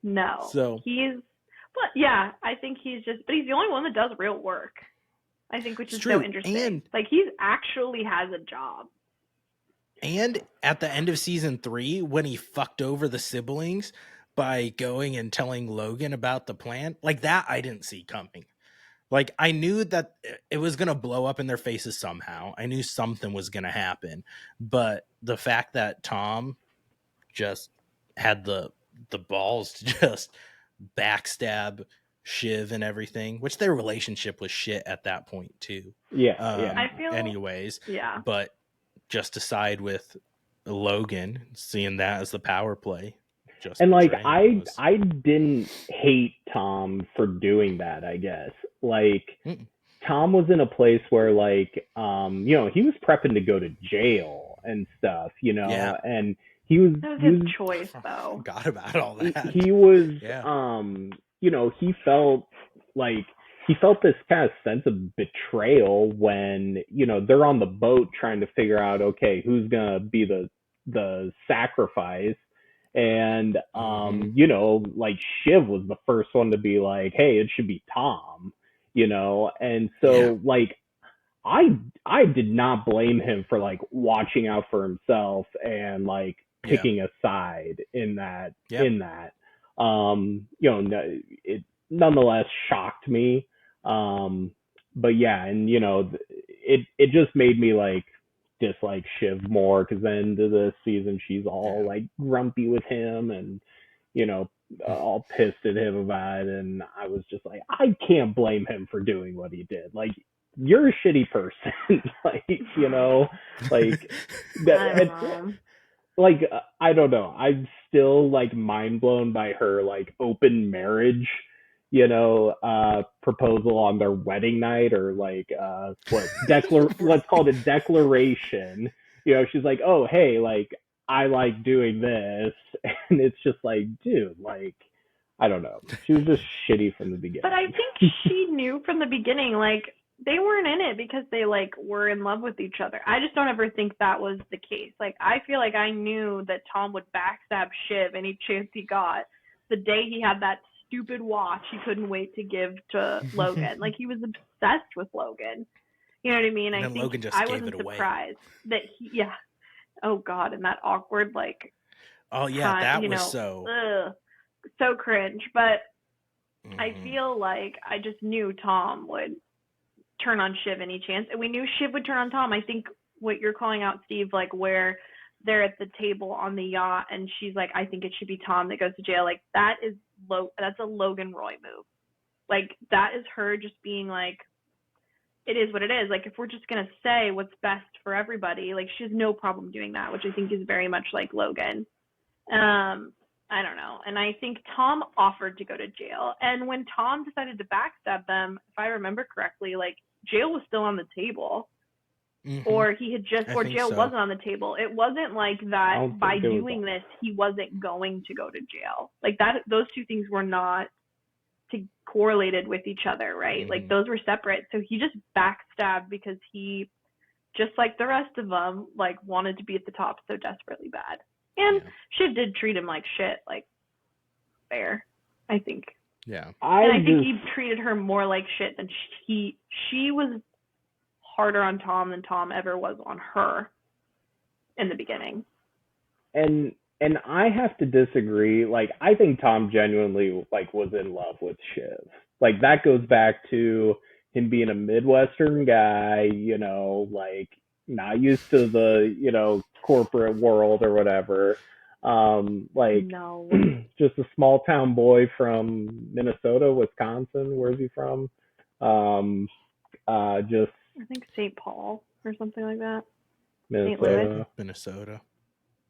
No. So I think he's the only one that does real work, I think, which is true. so interesting. And, like, he's actually has a job. And at the end of season 3, when he fucked over the siblings by going and telling Logan about the plan, like, that I didn't see coming. Like, I knew that it was going to blow up in their faces somehow. I knew something was going to happen. But the fact that Tom just had the balls to just backstab Shiv and everything, which their relationship was shit at that point too. I feel, anyways. But just to side with Logan, seeing that as the power play. And like, I didn't hate Tom for doing that, I guess. Like, Tom was in a place where, like, you know, he was prepping to go to jail and stuff, you know, and that was his choice, though. Forgot about all that. He was, you know, he felt this kind of sense of betrayal when, you know, they're on the boat trying to figure out, okay, who's gonna be the sacrifice. And you know, like, Shiv was the first one to be like, hey, it should be Tom, you know. And so like, I did not blame him for, like, watching out for himself and, like, picking a side in that. You know, it nonetheless shocked me. But yeah, and you know, it just made me, like, dislike Shiv more, because then to this season she's all like grumpy with him and, you know, all pissed at him about it. And I was just like, I can't blame him for doing what he did. Like, you're a shitty person. Like, you know, like that. Like, I don't know. I'm still, like, mind blown by her, like, open marriage, you know, proposal on their wedding night, or like, let's call it a declaration. You know, she's like, oh, hey, like, I like doing this. And it's just like, dude, like, I don't know. She was just shitty from the beginning. But I think she knew from the beginning, like, they weren't in it because they, like, were in love with each other. I just don't ever think that was the case. Like, I feel like I knew that Tom would backstab Shiv any chance he got. the day he had that stupid watch he couldn't wait to give to Logan. Like, he was obsessed with Logan. You know what I mean? And I then think Logan just I gave wasn't it away. surprised that oh God, and that awkward, like, oh yeah, that was so cringe. But I feel like I just knew Tom would turn on Shiv any chance, and we knew Shiv would turn on Tom. I think what you're calling out, Steve, like where they're at the table on the yacht and she's like, I think it should be Tom that goes to jail. Like, that's a Logan Roy move. Like, that is her just being like, it is what it is. Like, if we're just going to say what's best for everybody, like, she has no problem doing that, which I think is very much like Logan. I don't know. And I think Tom offered to go to jail. And when Tom decided to backstab them, if I remember correctly, like, jail was still on the table. Or he had just, or jail wasn't on the table. It wasn't like that by doing this, he wasn't going to go to jail. Like, that, those two things were not correlated with each other, right? Like, those were separate. So he just backstabbed because he, just like the rest of them, like, wanted to be at the top so desperately bad. And Shiv did treat him like shit, like, fair, I think. Yeah. And I think he treated her more like shit than she was harder on Tom than Tom ever was on her in the beginning. And I have to disagree. Like, I think Tom genuinely, like, was in love with Shiv. Like, that goes back to him being a Midwestern guy, you know, like, not used to the, corporate world or whatever. Like, no. Just a small town boy from Minnesota, Wisconsin. Where's he from? I think St. Paul or something like that. Minnesota.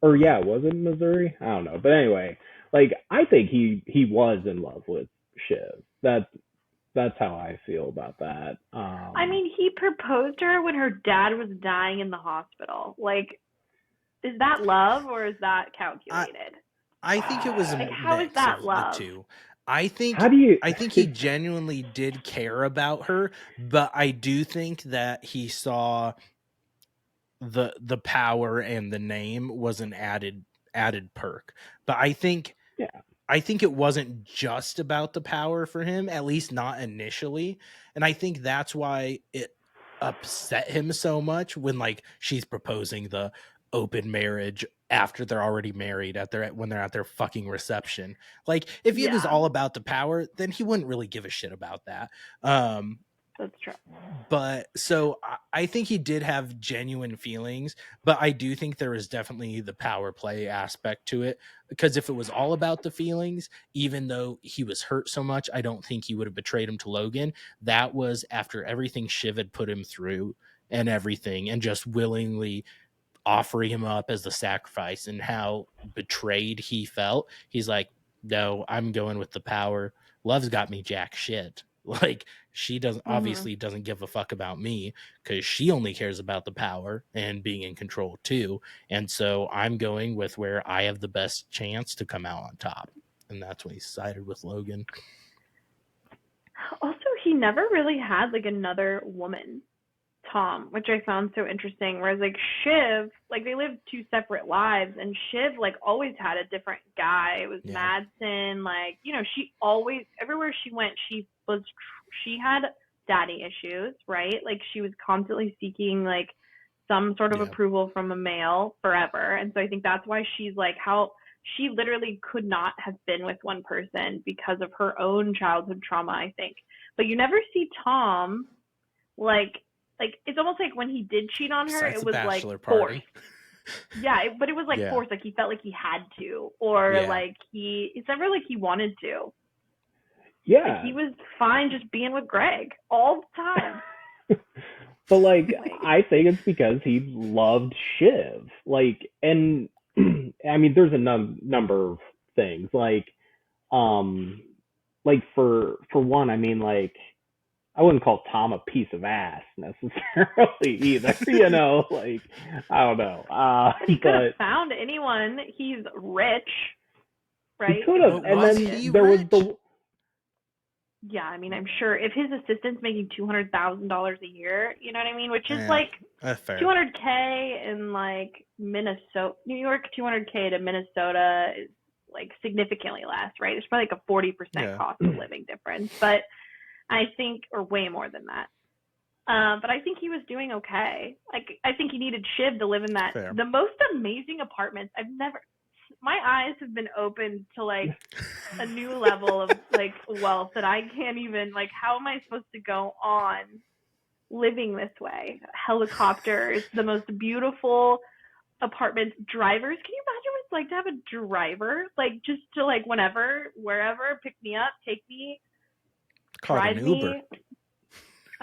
Or yeah, was it Missouri? I don't know. But anyway, like, I think he was in love with Shiv. That's how I feel about that. I mean, he proposed to her when her dad was dying in the hospital. Like, is that love or is that calculated? I think it was a mix how is that of love? the two. I think he genuinely did care about her, but I do think that he saw the power and the name was an added perk. But I think it wasn't just about the power for him, at least not initially. And I think that's why it upset him so much when, like, she's proposing the open marriage after they're already married when they're at their fucking reception. Like, if it was all about the power, then he wouldn't really give a shit about that. That's true. But so I think he did have genuine feelings, but I do think there is definitely the power play aspect to it, because if it was all about the feelings, even though he was hurt so much, I don't think he would have betrayed him to Logan. That was after everything Shiv had put him through and everything, and just willingly offering him up as the sacrifice, and how betrayed he felt. He's like, no, I'm going with the power. Love's got me jack shit. Like, she obviously doesn't give a fuck about me, because she only cares about the power and being in control too. And so I'm going with where I have the best chance to come out on top. And that's when he sided with Logan. Also, he never really had, like, another woman, Tom, which I found so interesting. Whereas, like, Shiv, like, they lived two separate lives, and Shiv, like, always had a different guy. It was Madsen, like, she always, everywhere she went, she had daddy issues, right? Like, she was constantly seeking, like, some sort of approval from a male forever. And so I think that's why she's like, how she literally could not have been with one person because of her own childhood trauma, I think. But you never see Tom, like it's almost like when he did cheat on her, it was like forced. But it was like forced. Like, he felt like he had to, or like it's never like he wanted to. Yeah. Like, he was fine just being with Greg all the time. But, like, I think it's because he loved Shiv. Like, and I mean, there's a number of things. Like for one, I mean, like, I wouldn't call Tom a piece of ass necessarily either, like, I don't know. But he could have found anyone. He's rich, right? He could have. And then there was the... Yeah, I mean, I'm sure if his assistant's making $200,000 a year, you know what I mean? Which is like $200K in, like, Minnesota, New York, $200K to Minnesota is like significantly less, right? It's probably like a 40% cost of living difference, but I think, or way more than that. But I think he was doing okay. Like, I think he needed Shiv to live in that the most amazing apartments. My eyes have been opened to like a new level of like wealth that I can't even, like, how am I supposed to go on living this way? Helicopters, the most beautiful apartments, drivers. Can you imagine what it's like to have a driver? Like, just to like whenever, wherever, pick me up, take me, drive me.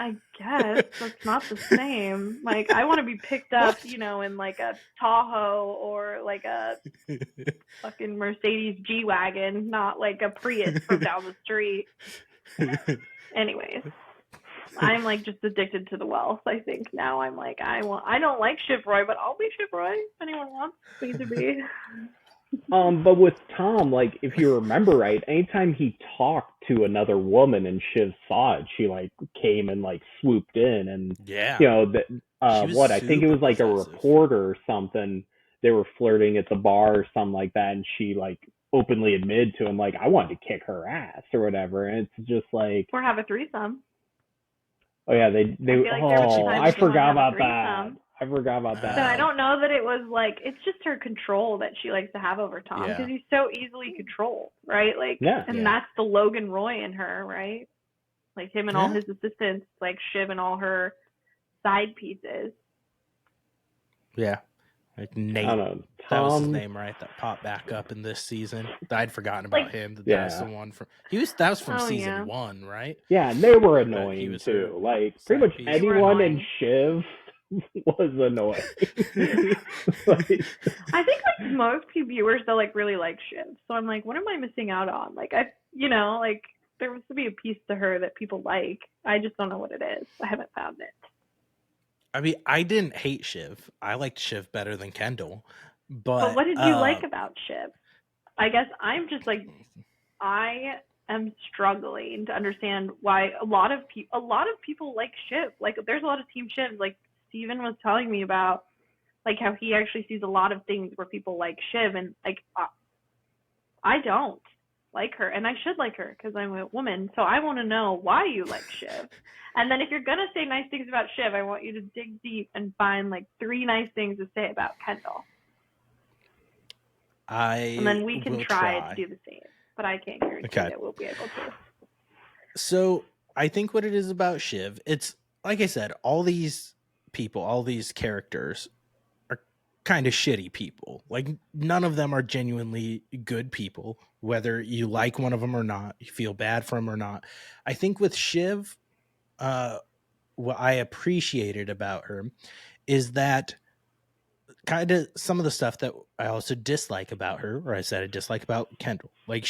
I guess that's not the same. Like, I want to be picked up, you know, in like a Tahoe or like a fucking Mercedes G-Wagon, not like a Prius from down the street. Anyways, I'm like just addicted to the wealth. I think now I'm like, I don't like Shiv Roy, but I'll be Shiv Roy if anyone wants me to be. But with Tom, like, if you remember right, anytime he talked to another woman and Shiv saw it, she like came and like swooped in, and you know that I think it was like a reporter or something. They were flirting at the bar or something like that, and she like openly admitted to him like, I wanted to kick her ass or whatever, and it's just like, or have a threesome. Oh yeah, they. I forgot about that. I forgot about that. So I don't know that it was like, it's just her control that she likes to have over Tom, because he's so easily controlled, right? Like, and that's the Logan Roy in her, right? Like him and all his assistants, like Shiv and all her side pieces. Yeah. Like Nate. Tom, that was his name, right? That popped back up in this season. I'd forgotten about him. That was the one from that was from season 1, right? Yeah, and they were annoying too. Like pretty much anyone in Shiv was annoying. Like, I think like most viewers though like really like Shiv. So I'm like, what am I missing out on? Like like there must be a piece to her that people like. I just don't know what it is. I haven't found it. I mean, I didn't hate Shiv. I liked Shiv better than Kendall. But what did you like about Shiv? I guess I'm just like, I am struggling to understand why a lot of people like Shiv. Like, there's a lot of Team Shiv. Like Steven was telling me about, like how he actually sees a lot of things where people like Shiv, and like I don't like her, and I should like her because I'm a woman. So I want to know why you like Shiv. And then if you're going to say nice things about Shiv, I want you to dig deep and find like 3 nice things to say about Kendall. And then we can try to do the same. But I can't guarantee that we'll be able to. So I think what it is about Shiv, it's like I said, all these people, all these characters are kind of shitty people. Like none of them are genuinely good people, whether you like one of them or not, you feel bad for them or not. I think with Shiv, what I appreciated about her is that kind of some of the stuff that I also dislike about her, or I said I dislike about Kendall. Like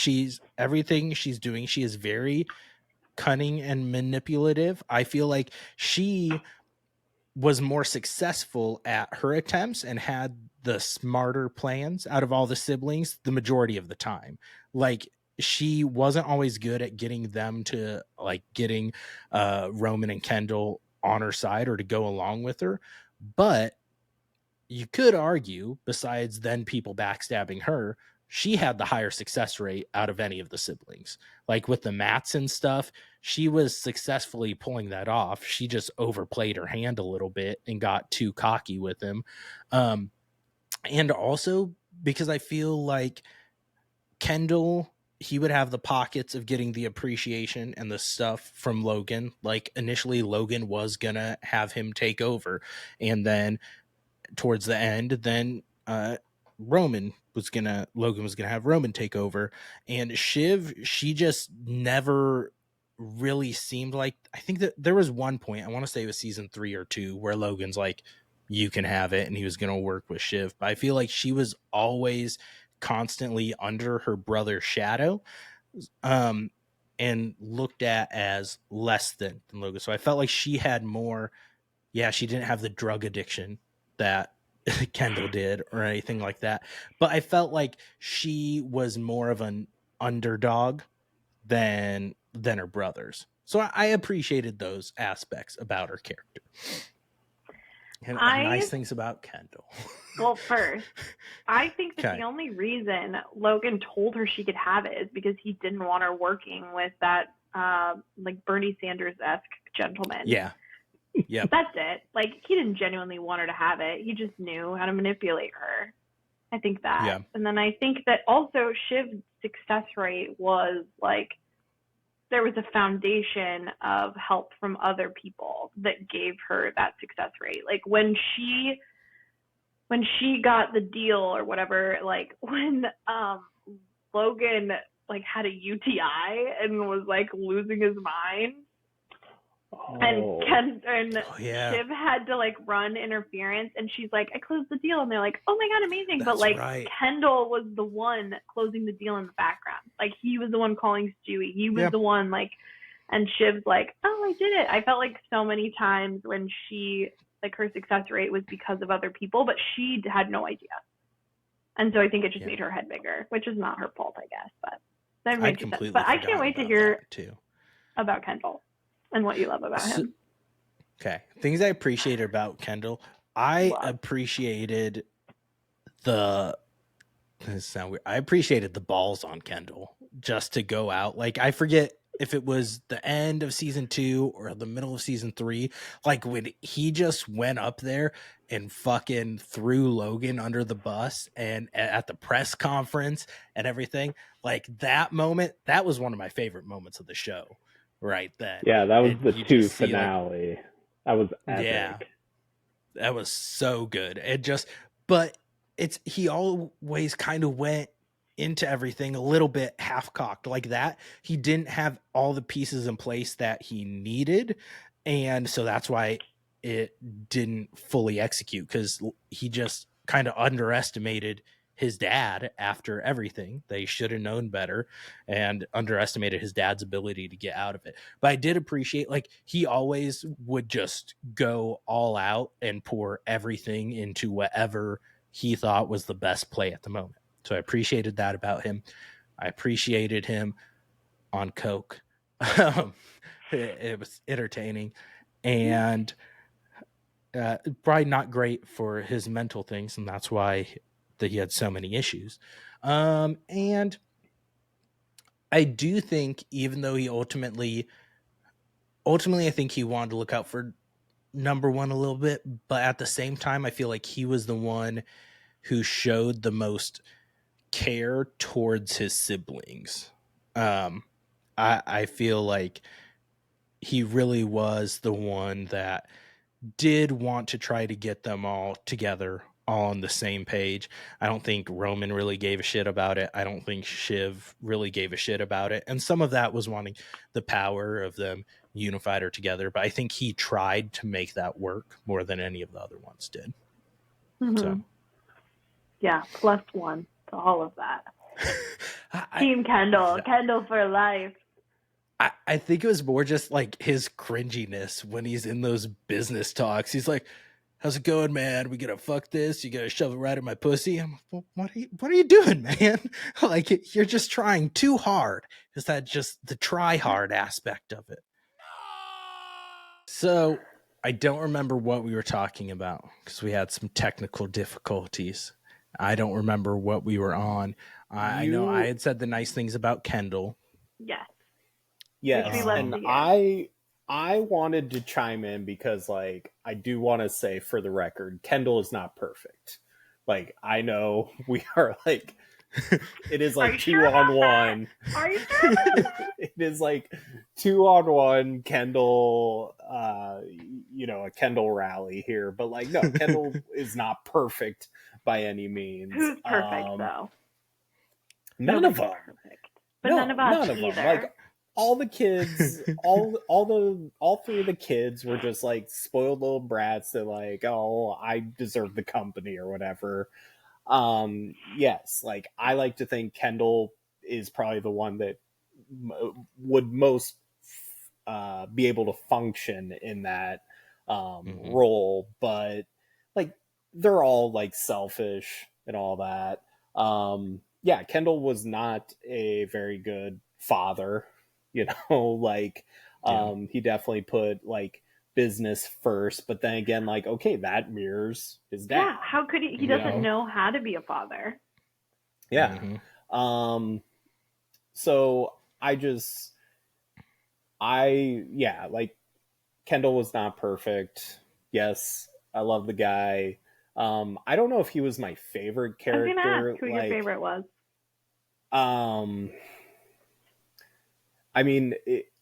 everything she's doing, she is very cunning and manipulative. I feel like she was more successful at her attempts and had the smarter plans out of all the siblings the majority of the time. Like she wasn't always good at getting them to like getting Roman and Kendall on her side or to go along with her. But you could argue, besides then people backstabbing her, she had the higher success rate out of any of the siblings. Like with the Matson stuff, she was successfully pulling that off. She just overplayed her hand a little bit and got too cocky with him. And also because I feel like Kendall, he would have the pockets of getting the appreciation and the stuff from Logan. Like initially Logan was gonna have him take over, and then towards the end, then Logan was gonna have Roman take over. And Shiv, she just never really seemed like, I think that there was one point, I want to say it was season 3 or 2, where Logan's like, you can have it, and he was gonna work with Shiv. But I feel like she was always constantly under her brother's shadow, and looked at as less than Logan. So I felt like she had more, she didn't have the drug addiction that Kendall did or anything like that, but I felt like she was more of an underdog than her brothers. So I appreciated those aspects about her character. And I- nice things about Kendall. Well, first, I think that Okay. the only reason Logan told her she could have it is because he didn't want her working with that like Bernie Sanders-esque gentleman. Yeah. Yep. That's it. Like, he didn't genuinely want her to have it. He just knew how to manipulate her. I think that. Yeah. And then I think that also Shiv's success rate was like, there was a foundation of help from other people that gave her that success rate. Like when she got the deal or whatever, like when Logan like had a UTI and was like losing his mind. Oh. And yeah. Shiv had to like run interference, and she's like, I closed the deal, and they're like, oh my god, amazing. That's but like right. Kendall was the one closing the deal in the background. Like he was the one calling Stewie. He was the one like, and Shiv's like, oh, I did it. I felt like so many times when she like her success rate was because of other people, but she had no idea. And so I think it just made her head bigger, which is not her fault, I guess. But that made sense. But I can't wait to hear about Kendall and what you love about him. Okay. Things I appreciated about Kendall. I appreciated I appreciated the balls on Kendall just to go out. Like, I forget if it was the end of season 2 or the middle of season 3, like when he just went up there and fucking threw Logan under the bus and at the press conference and everything, like that moment, that was one of my favorite moments of the show. Right then. Yeah, that was the 2 finale. Like, that was epic. Yeah. That was so good. But he always kind of went into everything a little bit half-cocked like that. He didn't have all the pieces in place that he needed, and so that's why it didn't fully execute, because he just kind of underestimated his dad after everything. They should have known better and underestimated his dad's ability to get out of it. But I did appreciate, like, he always would just go all out and pour everything into whatever he thought was the best play at the moment. So I appreciated that about him. I appreciated him on coke. It was entertaining, and probably not great for his mental things, and that's why that he had so many issues. And I do think, even though he ultimately I think he wanted to look out for number 1 a little bit, but at the same time, I feel like he was the one who showed the most care towards his siblings. I feel like he really was the one that did want to try to get them all together, all on the same page. I don't think Roman really gave a shit about it. I don't think Shiv really gave a shit about it. And some of that was wanting the power of them unified or together. But I think he tried to make that work more than any of the other ones did. Mm-hmm. So, yeah, +1 to all of that. Team Kendall, Kendall for life. I think it was more just like his cringiness when he's in those business talks. He's like, how's it going, man? We gonna fuck this? You gonna shove it right in my pussy? I'm like, well, what are you doing, man? Like, you're just trying too hard. Is that just the try hard aspect of it? So I don't remember what we were talking about because we had some technical difficulties. I don't remember what we were on. I know I had said the nice things about Kendall. Yes, and I wanted to chime in because, like, I do want to say for the record, Kendall is not perfect. Like, I know we are like, it is like 2-on-1. Are you sure about that? It is like 2-on-1 Kendall, a Kendall rally here. But like, no, Kendall is not perfect by any means. Who's perfect though? None of them. Perfect. But none of us either. Like, all the kids, all 3 of the kids were just like spoiled little brats that like, oh, I deserve the company or whatever. Yes, like, I like to think Kendall is probably the one that would most be able to function in that role, but like, they're all like selfish and all that. Yeah, Kendall was not a very good father. Like, he definitely put like business first, but then again, like, okay, that mirrors his dad. Yeah, how could he doesn't know how to be a father. Yeah. So like, Kendall was not perfect. Yes, I love the guy. I don't know if he was my favorite character. I was gonna ask who your favorite was. I mean,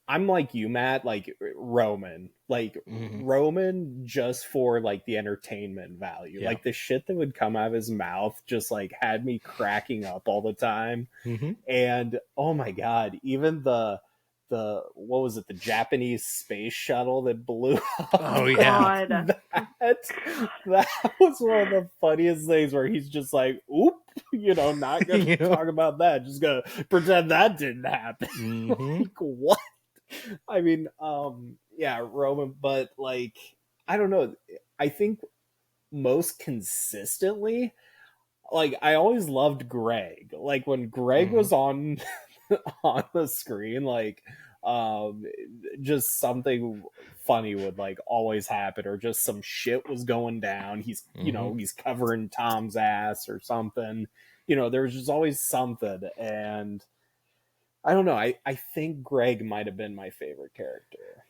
I'm like you, Matt, like Roman. Like, Roman just for, like, the entertainment value. Like, the shit that would come out of his mouth just, like, had me cracking up all the time. And, oh my god, even the what was it, the Japanese space shuttle that blew up? Oh yeah. That was one of the funniest things, where he's just like, oop, not gonna talk about that, just gonna pretend that didn't happen. Like, what? I mean, Roman, but, like, I don't know, I think most consistently, like, I always loved Greg. Like, when Greg was on the screen, like, just something funny would, like, always happen, or just some shit was going down. He's he's covering Tom's ass or something. There was just always something. And I don't know, I think Greg might have been my favorite character.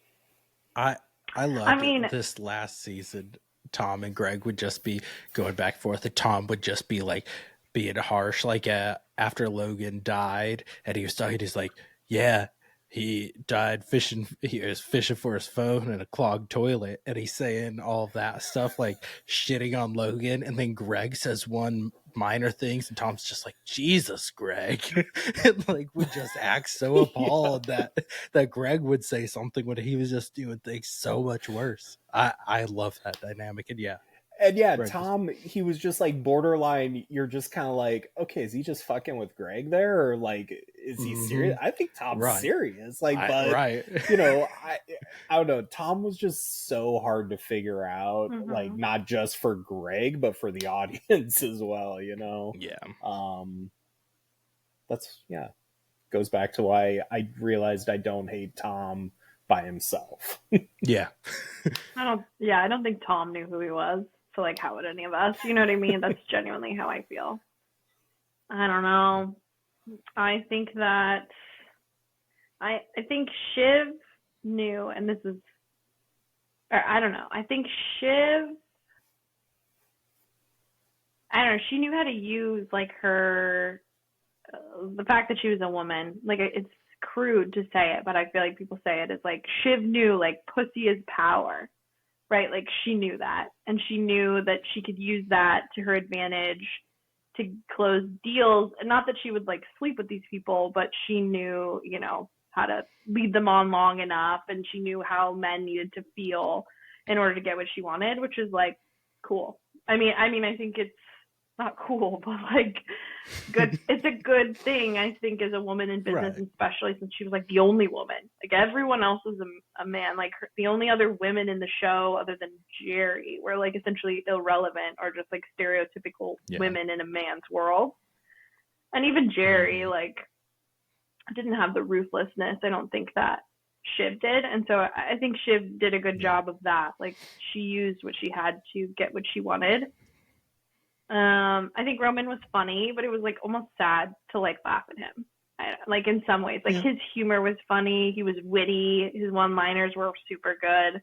I loved this last season. Tom and Greg would just be going back and forth, and Tom would just be like being harsh, like after Logan died, and he was talking, he's like, yeah, he died fishing, he was fishing for his phone in a clogged toilet, and he's saying all of that stuff, like shitting on Logan, and then Greg says one minor things, and Tom's just like, Jesus, Greg. And, like, would just act so appalled that Greg would say something when he was just doing things so much worse. I love that dynamic. And Greg Tom, he was just, like, borderline, you're just kind of like, okay, is he just fucking with Greg there, or, like, is he serious? I think Tom's serious, like, but I don't know, Tom was just so hard to figure out, like, not just for Greg, but for the audience as well. That's goes back to why I realized I don't hate Tom by himself. I don't think Tom knew who he was. So, like, how would any of us? You know what I mean? That's genuinely how I feel. I don't know. I think that I think Shiv knew, and this is, or I don't know. I think Shiv, I don't know, she knew how to use, like, her, the fact that she was a woman. Like, it's crude to say it, but I feel like people say it. It's like, Shiv knew, like, pussy is power. Right? Like, she knew that, and she knew that she could use that to her advantage to close deals. And not that she would, like, sleep with these people, but she knew, how to lead them on long enough, and she knew how men needed to feel in order to get what she wanted, which is, like, cool. I mean, I think it's not cool, but, like, good. It's a good thing, I think, as a woman in business, especially since she was, like, the only woman. Like, everyone else was a man. Like, the only other women in the show, other than Jerry, were, like, essentially irrelevant, or just, like, stereotypical women in a man's world. And even Jerry, like, didn't have the ruthlessness, I don't think, that Shiv did. And so I think Shiv did a good job of that. Like, she used what she had to get what she wanted. I think Roman was funny, but it was, like, almost sad to, like, laugh at him. Like, in some ways, like, his humor was funny. He was witty. His one-liners were super good.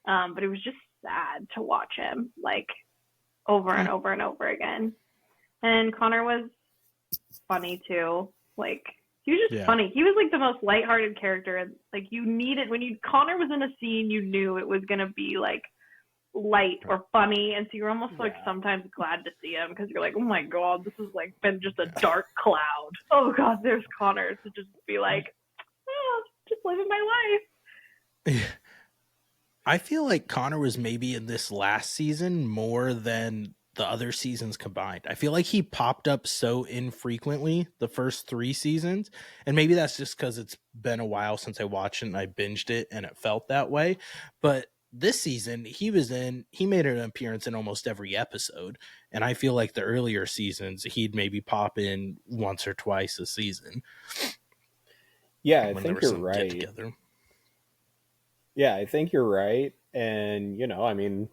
But it was just sad to watch him, like, over and over and over again. And Connor was funny too. Like, he was just funny. He was, like, the most lighthearted character. And, like, you needed, Connor was in a scene, you knew it was gonna be, like, light or funny, and so you're almost like sometimes glad to see him, because you're like, oh my god, this has, like, been just a dark cloud. Oh god, there's Connor, to just be like, just living my life. I feel like Connor was maybe in this last season more than the other seasons combined. I feel like he popped up so infrequently the first 3 seasons, and maybe that's just because it's been a while since I watched it and I binged it and it felt that way. But this season, he made an appearance in almost every episode. And I feel like the earlier seasons, he'd maybe pop in once or twice a season. Yeah, I think you're right. Yeah, I think you're right. And, you know, I mean,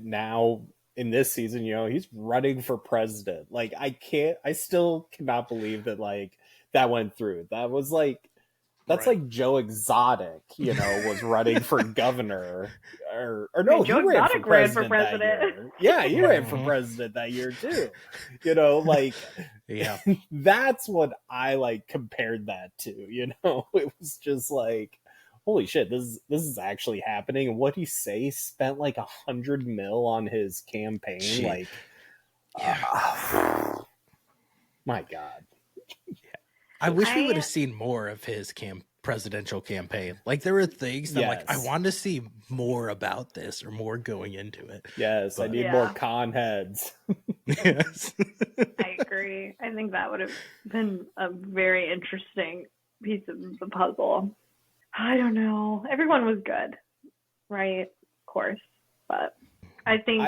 now in this season, you know, he's running for president. Like, I still cannot believe that, like, that went through. That was like, that's Right. like Joe Exotic, you know, was running for governor. Or no, Joe he ran for Exotic ran for president that president. year. Yeah, he ran for president that year too. You know, like, Yeah. that's what I like compared that to. You know, it was just like, holy shit, this is actually happening. And what he say? He spent like $100 million on his campaign. Shit. Like, Yeah. My God. I wish we would have seen more of his presidential campaign. Like, there were things that I'm like, I want to see more about this or more going into it. Yes, but I need more con heads. Yes. I agree. I think that would have been a very interesting piece of the puzzle. I don't know. Everyone was good, right? Of course. But I think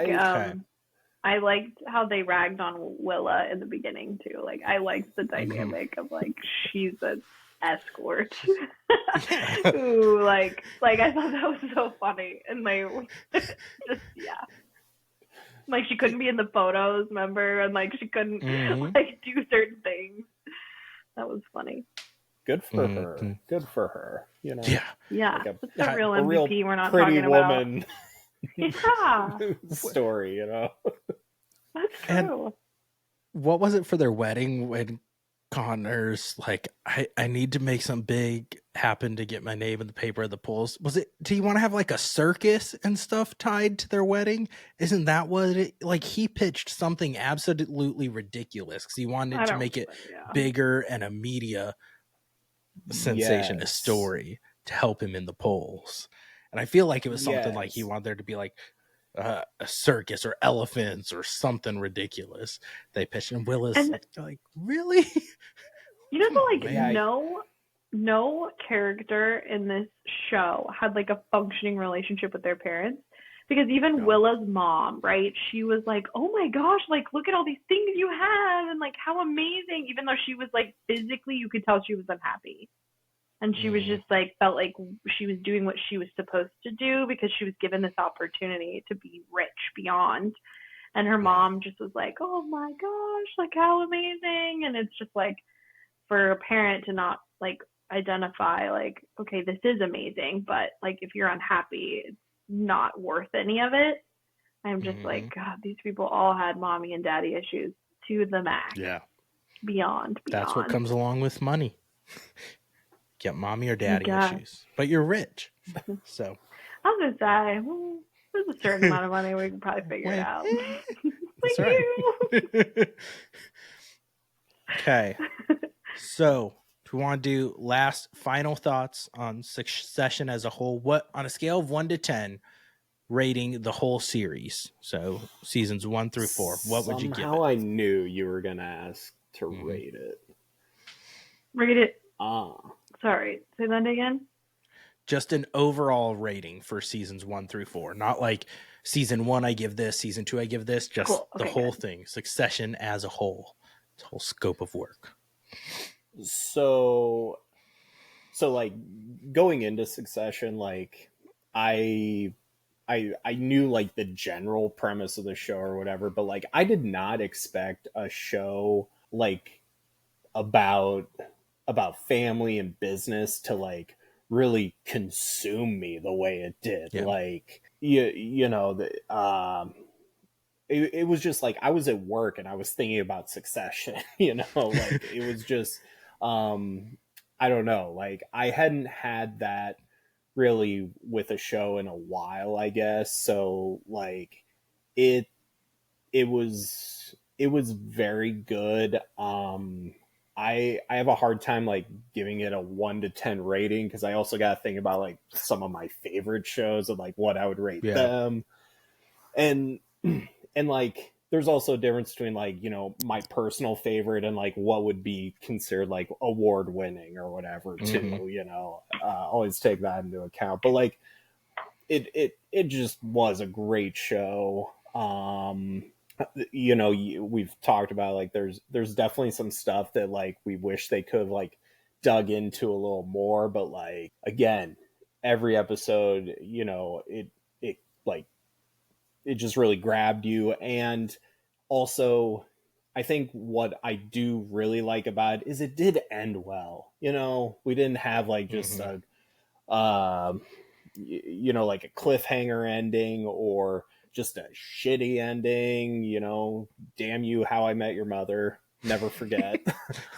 I liked how they ragged on Willa in the beginning too. Like, I liked the dynamic of like, she's an escort who like I thought that was so funny. And like, just like, she couldn't be in the photos, remember? And like, she couldn't like do certain things. That was funny. Good for her. Good for her. You know. Yeah. Like it's a real MVP. Real we're not pretty talking woman. About. Story, you know. That's true. And what was it for their wedding when Connor's like, I need to make something big happen to get my name in the paper of the polls? Was it, do you want to have like a circus and stuff tied to their wedding? Isn't that what it, like, he pitched something absolutely ridiculous because he wanted to make it bigger and a media sensation, a story to help him in the polls. And I feel like it was something like he wanted there to be like a circus or elephants or something ridiculous. They pitched, and Willa's like, really? You know, like, no character in this show had like a functioning relationship with their parents, because even Willa's mom, right? She was like, oh my gosh, like, look at all these things you have and like how amazing, even though she was like physically, you could tell she was unhappy. And she was just like, felt like she was doing what she was supposed to do because she was given this opportunity to be rich beyond. And her mom just was like, oh my gosh, like how amazing. And it's just like, for a parent to not like identify like, okay, this is amazing, but like if you're unhappy, it's not worth any of it. I'm just like, God, these people all had mommy and daddy issues to the max. Yeah. Beyond. That's what comes along with money. Get mommy or daddy issues, but you're rich. So I was gonna say, well, there's a certain amount of money we can probably figure it out. That's right. Okay, so do we want to do last final thoughts on Succession as a whole? What, on a scale of 1 to 10, rating the whole series? So seasons 1 through 4. What would you give it? Somehow I knew you were gonna ask to rate it. Rate it. Sorry, say that again. Just an overall rating for seasons 1 through 4. Not like season 1 I give this, season 2 I give this, just the whole thing. Succession as a whole. Its whole scope of work. So like, going into Succession, like, I knew like the general premise of the show or whatever, but like I did not expect a show like about family and business to like really consume me the way it did. Like, you know, it was just like I was at work and I was thinking about Succession, you know, like it was just I don't know, like I hadn't had that really with a show in a while, I guess. So like it was very good. I have a hard time like giving it a 1 to 10 rating because I also got to think about like some of my favorite shows and like what I would rate them. And like there's also a difference between like, you know, my personal favorite and like what would be considered like award winning or whatever too, you know. Always take that into account. But like it just was a great show. You know, we've talked about like there's definitely some stuff that like we wish they could have like dug into a little more, but like again, every episode, you know, it like, it just really grabbed you. And also, I think what I do really like about it is it did end well. You know, we didn't have like just a, you know, like a cliffhanger ending or just a shitty ending. You know, damn you, How I Met Your Mother. Never forget.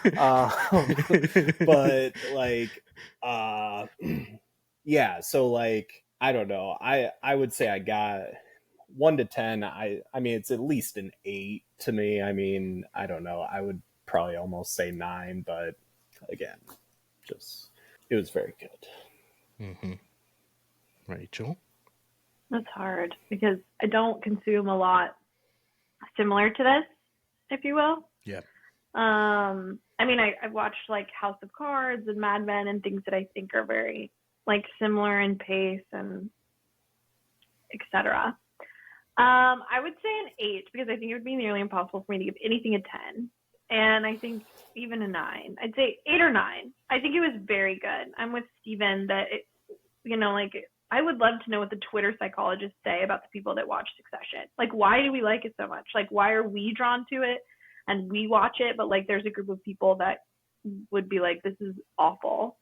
But like, yeah. So like, I don't know. I would say I got 1 to 10. I mean, it's at least an 8 to me. I mean, I don't know. I would probably almost say 9, but again, just it was very good. Rachel? That's hard because I don't consume a lot similar to this, if you will. Yeah. I mean, I've watched like House of Cards and Mad Men and things that I think are very like similar in pace and etc. I would say an 8 because I think it would be nearly impossible for me to give anything a 10. And I think even a 9. I'd say 8 or 9. I think it was very good. I'm with Steven that it, you know, like I would love to know what the Twitter psychologists say about the people that watch Succession. Like, why do we like it so much? Like, why are we drawn to it and we watch it? But like, there's a group of people that would be like, this is awful.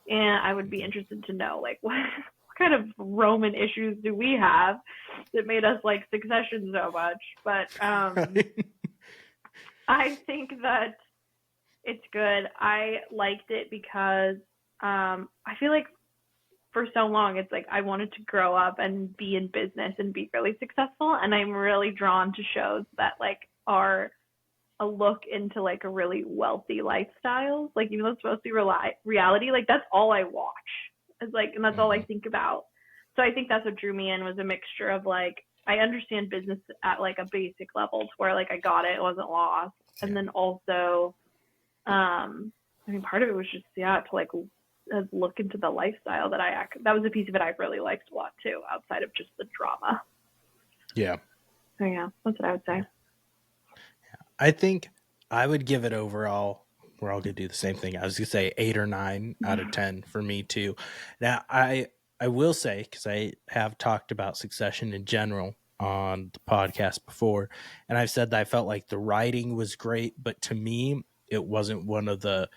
And I would be interested to know, like, what kind of Roman issues do we have that made us like Succession so much? But I think that it's good. I liked it because I feel like for so long it's like I wanted to grow up and be in business and be really successful, and I'm really drawn to shows that like are a look into like a really wealthy lifestyle. Like, even though it's supposed to be reality, like that's all I watch. It's like, and that's all I think about. So I think that's what drew me in, was a mixture of like, I understand business at like a basic level to where like I got it, wasn't lost. And then also, I mean, part of it was just, yeah, to like look into the lifestyle that that was a piece of it I really liked a lot too, outside of just the drama. Yeah. So yeah, that's what I would say. I think I would give it overall, we're all going to do the same thing. I was going to say 8 or 9 out of 10 for me too. Now, I will say, because I have talked about Succession in general on the podcast before, and I've said that I felt like the writing was great, but to me, it wasn't one of the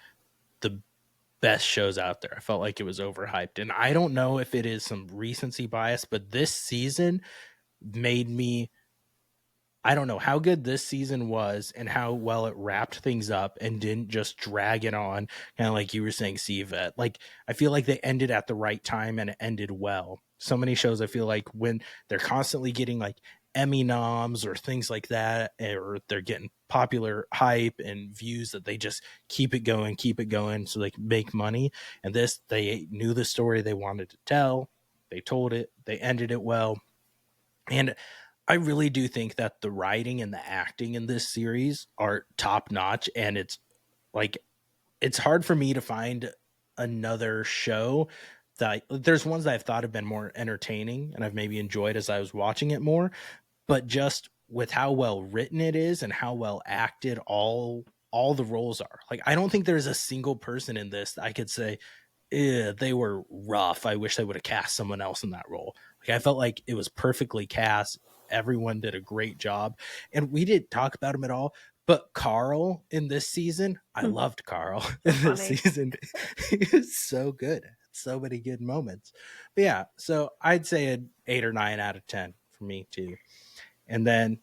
best shows out there. I felt like it was overhyped. And I don't know if it is some recency bias, but this season made me, I don't know how good this season was and how well it wrapped things up and didn't just drag it on, kind of like you were saying, Steve. Like, I feel like they ended at the right time and it ended well. So many shows, I feel like when they're constantly getting like Emmy noms or things like that, or they're getting popular hype and views, that they just keep it going so they can make money. And this, they knew the story they wanted to tell. They told it. They ended it well. And I really do think that the writing and the acting in this series are top notch. And it's like, it's hard for me to find another show that there's ones that I've thought have been more entertaining and I've maybe enjoyed as I was watching it more, but just with how well written it is and how well acted all the roles are. Like, I don't think there's a single person in this that I could say, they were rough. I wish they would have cast someone else in that role. Like, I felt like it was perfectly cast. Everyone did a great job. And we didn't talk about him at all, but Carl in this season, I loved Carl in this season. He was so good. So many good moments. But yeah, so I'd say an 8 or 9 out of 10 for me too. And then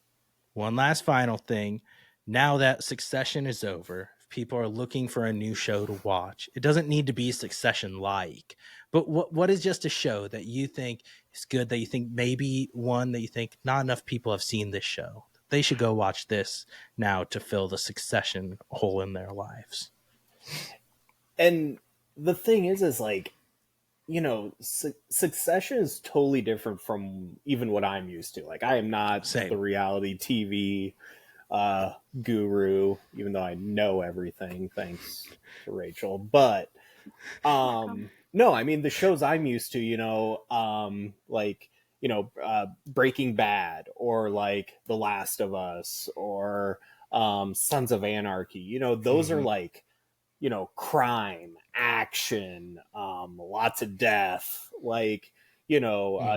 one last final thing. Now that Succession is over, if people are looking for a new show to watch, it doesn't need to be Succession-like. But what is just a show that you think is good, that you think maybe one that you think not enough people have seen this show? They should go watch this now to fill the Succession hole in their lives. And the thing is like, you know, Succession is totally different from even what I'm used to. Like, I am not the reality TV guru, even though I know everything, thanks to Rachel. But no, I mean, the shows I'm used to, you know, like, you know, Breaking Bad, or like The Last of Us, or Sons of Anarchy, you know, those are like, you know, crime, action, lots of death. Like,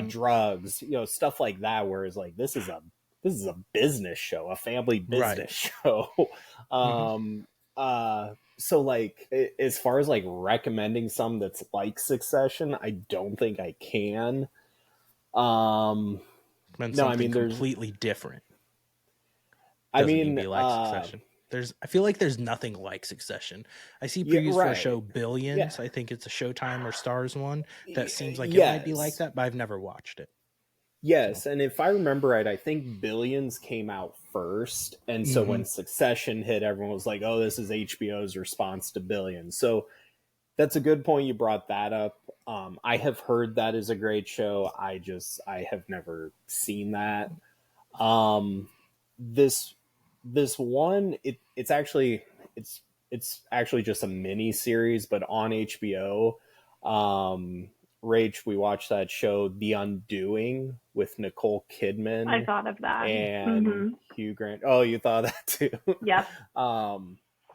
drugs, stuff like that, whereas like this is a business show, a family business show. So like as far as like recommending some that's like Succession, I don't think I can. No, I mean there's completely different. Doesn't mean be like Succession. I feel like there's nothing like Succession. I see previews for a show Billions. I think it's a Showtime or Stars one that seems like it might be like that, but I've never watched it. Yes, so. And if I remember right, I think Billions came out first, and so when Succession hit, everyone was like, "Oh, this is HBO's response to Billions." So that's a good point you brought that up. I have heard that is a great show. I have never seen that. This one, it's actually just a mini series, but on HBO. Rach, we watched that show, The Undoing, with Nicole Kidman. I thought of that. And Hugh Grant. Oh, you thought of that too? Yep.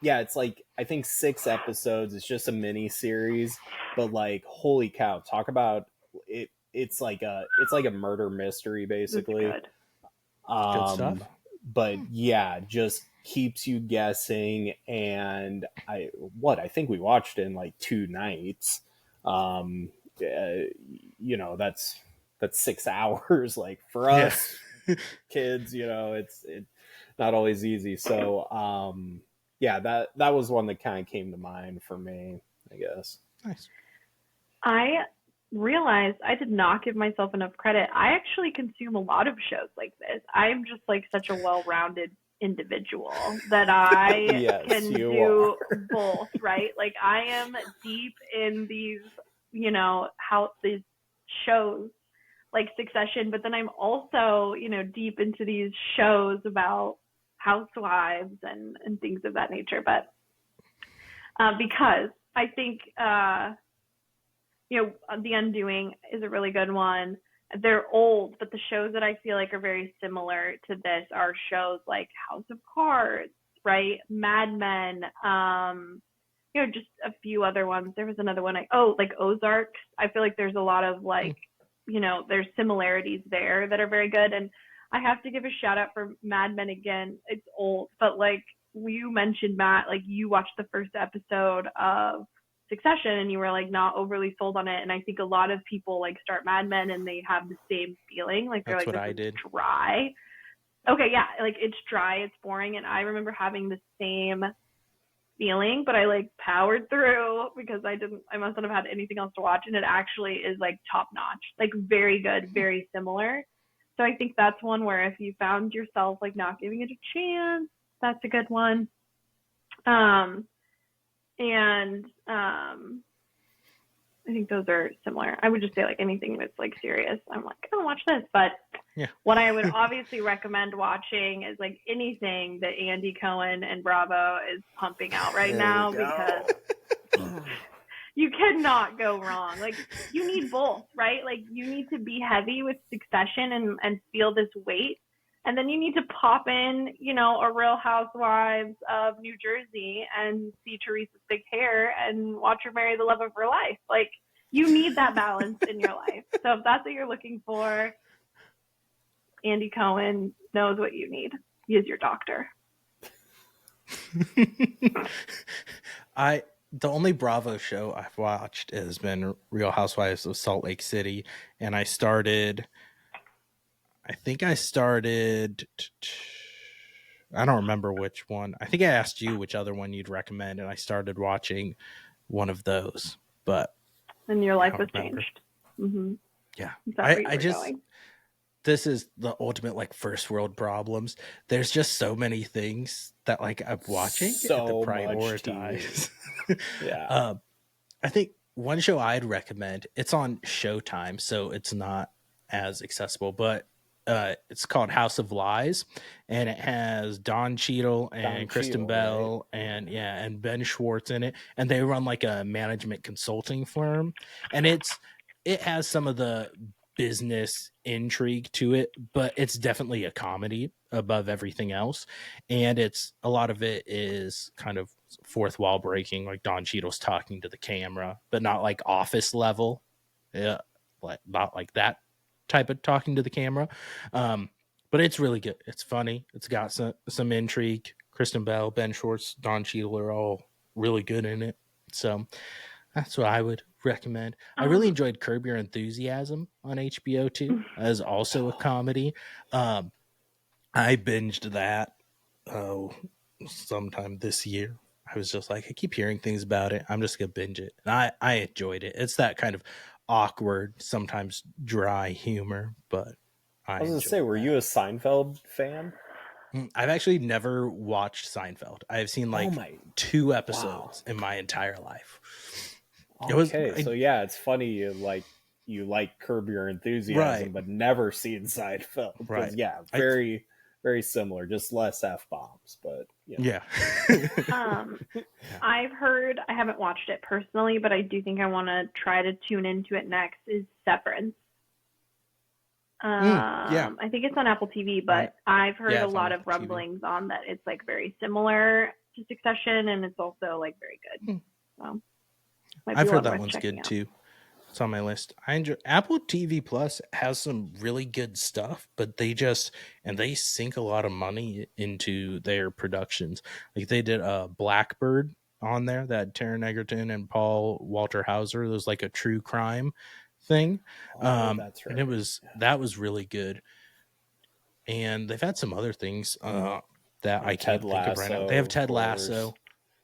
Yeah, it's like, I think 6 episodes. It's just a mini series, but like, holy cow, talk about it. It's like a murder mystery, basically. Good stuff. But yeah, just keeps you guessing. And I think we watched it in like 2 nights. That's 6 hours. Like for us kids, it's not always easy. So that was one that kind of came to mind for me, I guess. Nice. I realized I did not give myself enough credit. I actually consume a lot of shows like this. I'm just like such a well-rounded individual that I can do both, right? Like I am deep in these, how these shows like Succession, but then I'm also, deep into these shows about housewives and things of that nature. But because I think The Undoing is a really good one. They're old, but the shows that I feel like are very similar to this are shows like House of Cards, right? Mad Men, just a few other ones. There was another one, like Ozarks. I feel like there's a lot of like, there's similarities there that are very good. And I have to give a shout out for Mad Men again. It's old, but like you mentioned, Matt, like you watched the first episode of Succession and you were like not overly sold on it, and I think a lot of people like start Mad Men and they have the same feeling, like they're That's like, what I did. Dry. Okay, yeah, like it's dry, it's boring, and I remember having the same feeling, but I like powered through because I must not have had anything else to watch, and it actually is like top notch, like very good, very similar. So I think that's one where if you found yourself like not giving it a chance, that's a good one. I think those are similar. I would just say like anything that's like serious, I'm like, I don't watch this. But what I would obviously recommend watching is like anything that Andy Cohen and Bravo is pumping out right now, because you cannot go wrong. Like you need both, right? Like you need to be heavy with Succession and feel this weight. And then you need to pop in, a Real Housewives of New Jersey and see Teresa's big hair and watch her marry the love of her life. Like, you need that balance in your life. So if that's what you're looking for, Andy Cohen knows what you need. He is your doctor. The only Bravo show I've watched has been Real Housewives of Salt Lake City, and I don't remember which one. I think I asked you which other one you'd recommend, and I started watching one of those. But and your life was changed. Mm-hmm. Yeah, I just going? This is the ultimate like first world problems. There's just so many things that like I'm watching to prioritize. Yeah, I think one show I'd recommend. It's on Showtime, so it's not as accessible, but it's called House of Lies, and it has Don Cheadle and Kristen Bell, right? and Ben Schwartz in it, and they run like a management consulting firm, and it has some of the business intrigue to it, but it's definitely a comedy above everything else, and a lot of it is kind of fourth wall breaking, like Don Cheadle's talking to the camera, but not like Office level. Yeah. not like that type of talking to the camera. But it's really good. It's funny. It's got some intrigue. Kristen Bell, Ben Schwartz, Don Cheadle are all really good in it. So that's what I would recommend. I really enjoyed Curb Your Enthusiasm on HBO too, as also a comedy. I binged that sometime this year. I was just like, I keep hearing things about it. I'm just gonna binge it. And I enjoyed it. It's that kind of awkward, sometimes dry humor, but I was gonna say, were you a Seinfeld fan? I've actually never watched Seinfeld. I've seen like 2 episodes in my entire life. Okay, so yeah, it's funny you like Curb Your Enthusiasm, but never seen Seinfeld. Right? Yeah, very very similar, just less F-bombs, but yeah. I've heard, I haven't watched it personally, but I do think I want to try to tune into it next. Is Severance. Yeah, I think it's on Apple TV, but I've heard a lot of rumblings on that it's like very similar to Succession, and it's also like very good. So I've heard that one's good too. It's on my list. I enjoy Apple TV Plus has some really good stuff, but they sink a lot of money into their productions. Like they did Blackbird on there, that Taron Egerton and Paul Walter Hauser. It was like a true crime thing. That's right. And that was really good. And they've had some other things that I can't think of right now. They have Ted Lasso,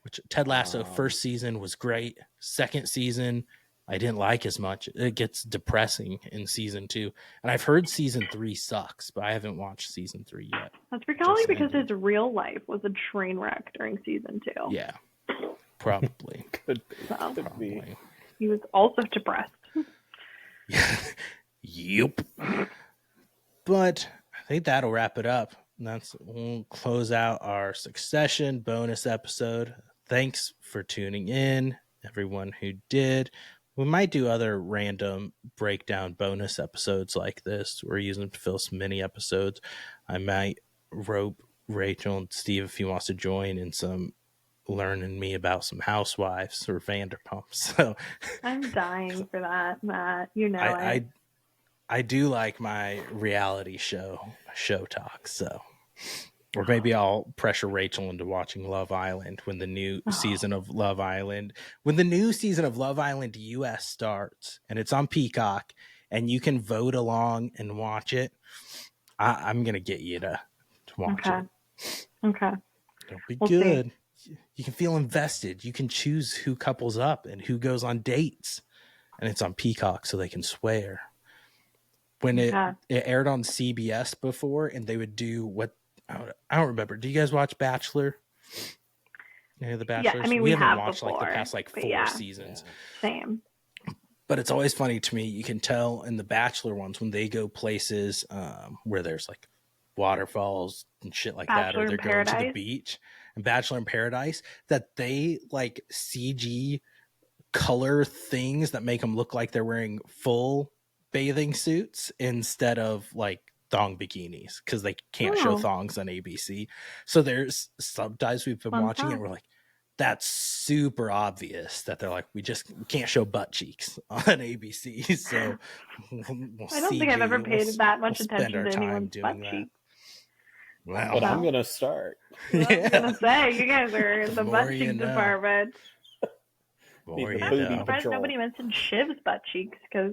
which Ted Lasso first season was great. Second season, I didn't like as much. It gets depressing in season 2. And I've heard season 3 sucks, but I haven't watched season 3 yet. That's probably because his real life was a train wreck during season 2. Yeah, probably. Could be. He was also depressed. Yep. But I think that'll wrap it up. We'll close out our Succession bonus episode. Thanks for tuning in, everyone who did. We might do other random breakdown bonus episodes like this. We're using them to fill some mini episodes. I might rope Rachel and Steve if he wants to join in some learning me about some housewives or Vanderpumps. So I'm dying for that, Matt. You know I do like my reality show talk. So, or maybe I'll pressure Rachel into watching Love Island when the new season of Love Island US starts, and it's on Peacock, and you can vote along and watch it. I'm gonna get you to watch it. Okay. It'll be good. See. You can feel invested. You can choose who couples up and who goes on dates, and it's on Peacock, so they can swear. When it aired on CBS before, and they would do what I don't remember. Do you guys watch Bachelor? The Bachelor. Yeah, I mean, we haven't watched before, like the past 4 seasons. Same. But it's always funny to me. You can tell in the Bachelor ones when they go places where there's like waterfalls and shit like that, or they're going to the beach, and Bachelor in Paradise, that they like CG color things that make them look like they're wearing full bathing suits instead of like thong bikinis, because they can't show thongs on ABC. So there's sometimes we've been watching it and we're like, that's super obvious that they're like, we can't show butt cheeks on ABC. So I don't think I've ever paid that much attention to anyone's butt cheeks. Wow. But I'm gonna start. I was gonna say, you guys are in the butt cheek department. I'm surprised nobody mentioned Shiv's butt cheeks, because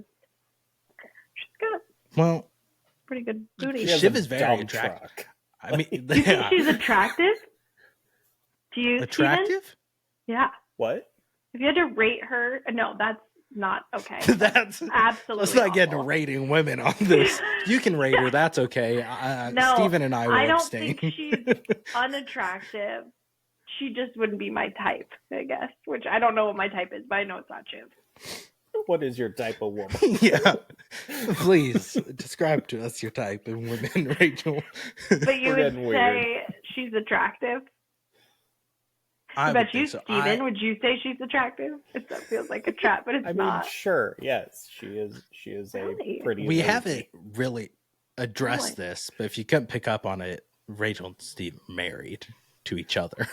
she's got pretty good booty. Shiv is very attractive. I mean, do you think she's attractive? Do you? Attractive? Steven? Yeah. What? If you had to rate her, no, that's not okay. That's absolutely. Let's not get into rating women on this. You can rate her. That's okay. No, Steven and I will abstain. I don't think she's unattractive. She just wouldn't be my type, I guess. Which I don't know what my type is, but I know it's not Shiv. What is your type of woman? Yeah. Please describe to us your type of women, Rachel. But you would say she's attractive? I bet you, so. Steven, would you say she's attractive? It feels like a trap, but it's not. I mean, sure, yes, she is. She is a pretty. We haven't really addressed this, but if you couldn't pick up on it, Rachel and Steve married to each other.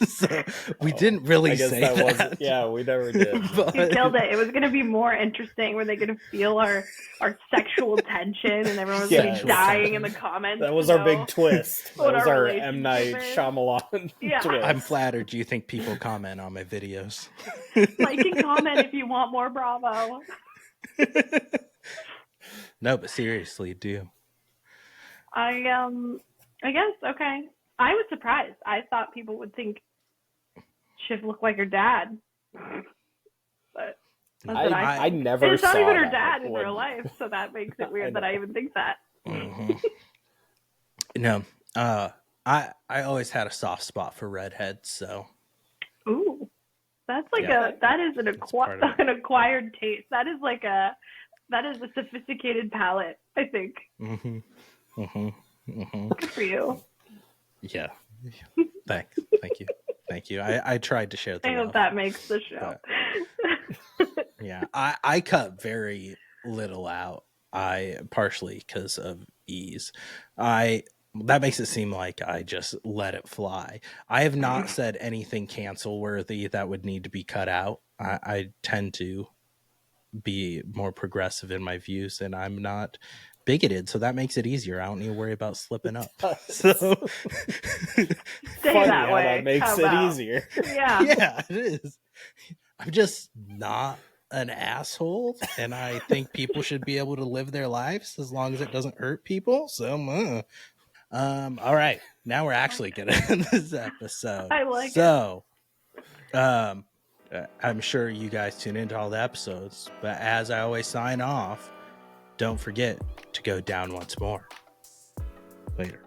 So we didn't really say that. Yeah, we never did. You killed it. It was going to be more interesting. Were they going to feel our sexual tension and everyone was going to be dying in the comments? That was our big twist. That was our M. Night Shyamalan twist. I'm flattered. Do you think people comment on my videos? Like and comment if you want more Bravo. No, but seriously, do. I guess, okay. I was surprised. I thought people would think Shiv looked like her dad. But I never saw it's not even her that dad in real life, so that makes it weird that I even think that. Mm-hmm. No, I always had a soft spot for redheads, so. Ooh, that's like that is an acquired taste. That is a sophisticated palate, I think. Mm-hmm. Mm-hmm. Mm-hmm. Good for you. Yeah. Thank you. I tried to share the I love. hope that makes the show. Yeah, I cut very little out. Partially because of ease. That makes it seem like I just let it fly. I have not said anything cancel worthy that would need to be cut out. I tend to be more progressive in my views, and I'm not bigoted, so that makes it easier. I don't need to worry about slipping up. So stay that way. That makes it easier. Yeah, it is. I'm just not an asshole, and I think people should be able to live their lives as long as it doesn't hurt people. So, all right, now we're actually gonna end this episode. I like it. I'm sure you guys tune into all the episodes, but as I always sign off, don't forget to go down once more. Later.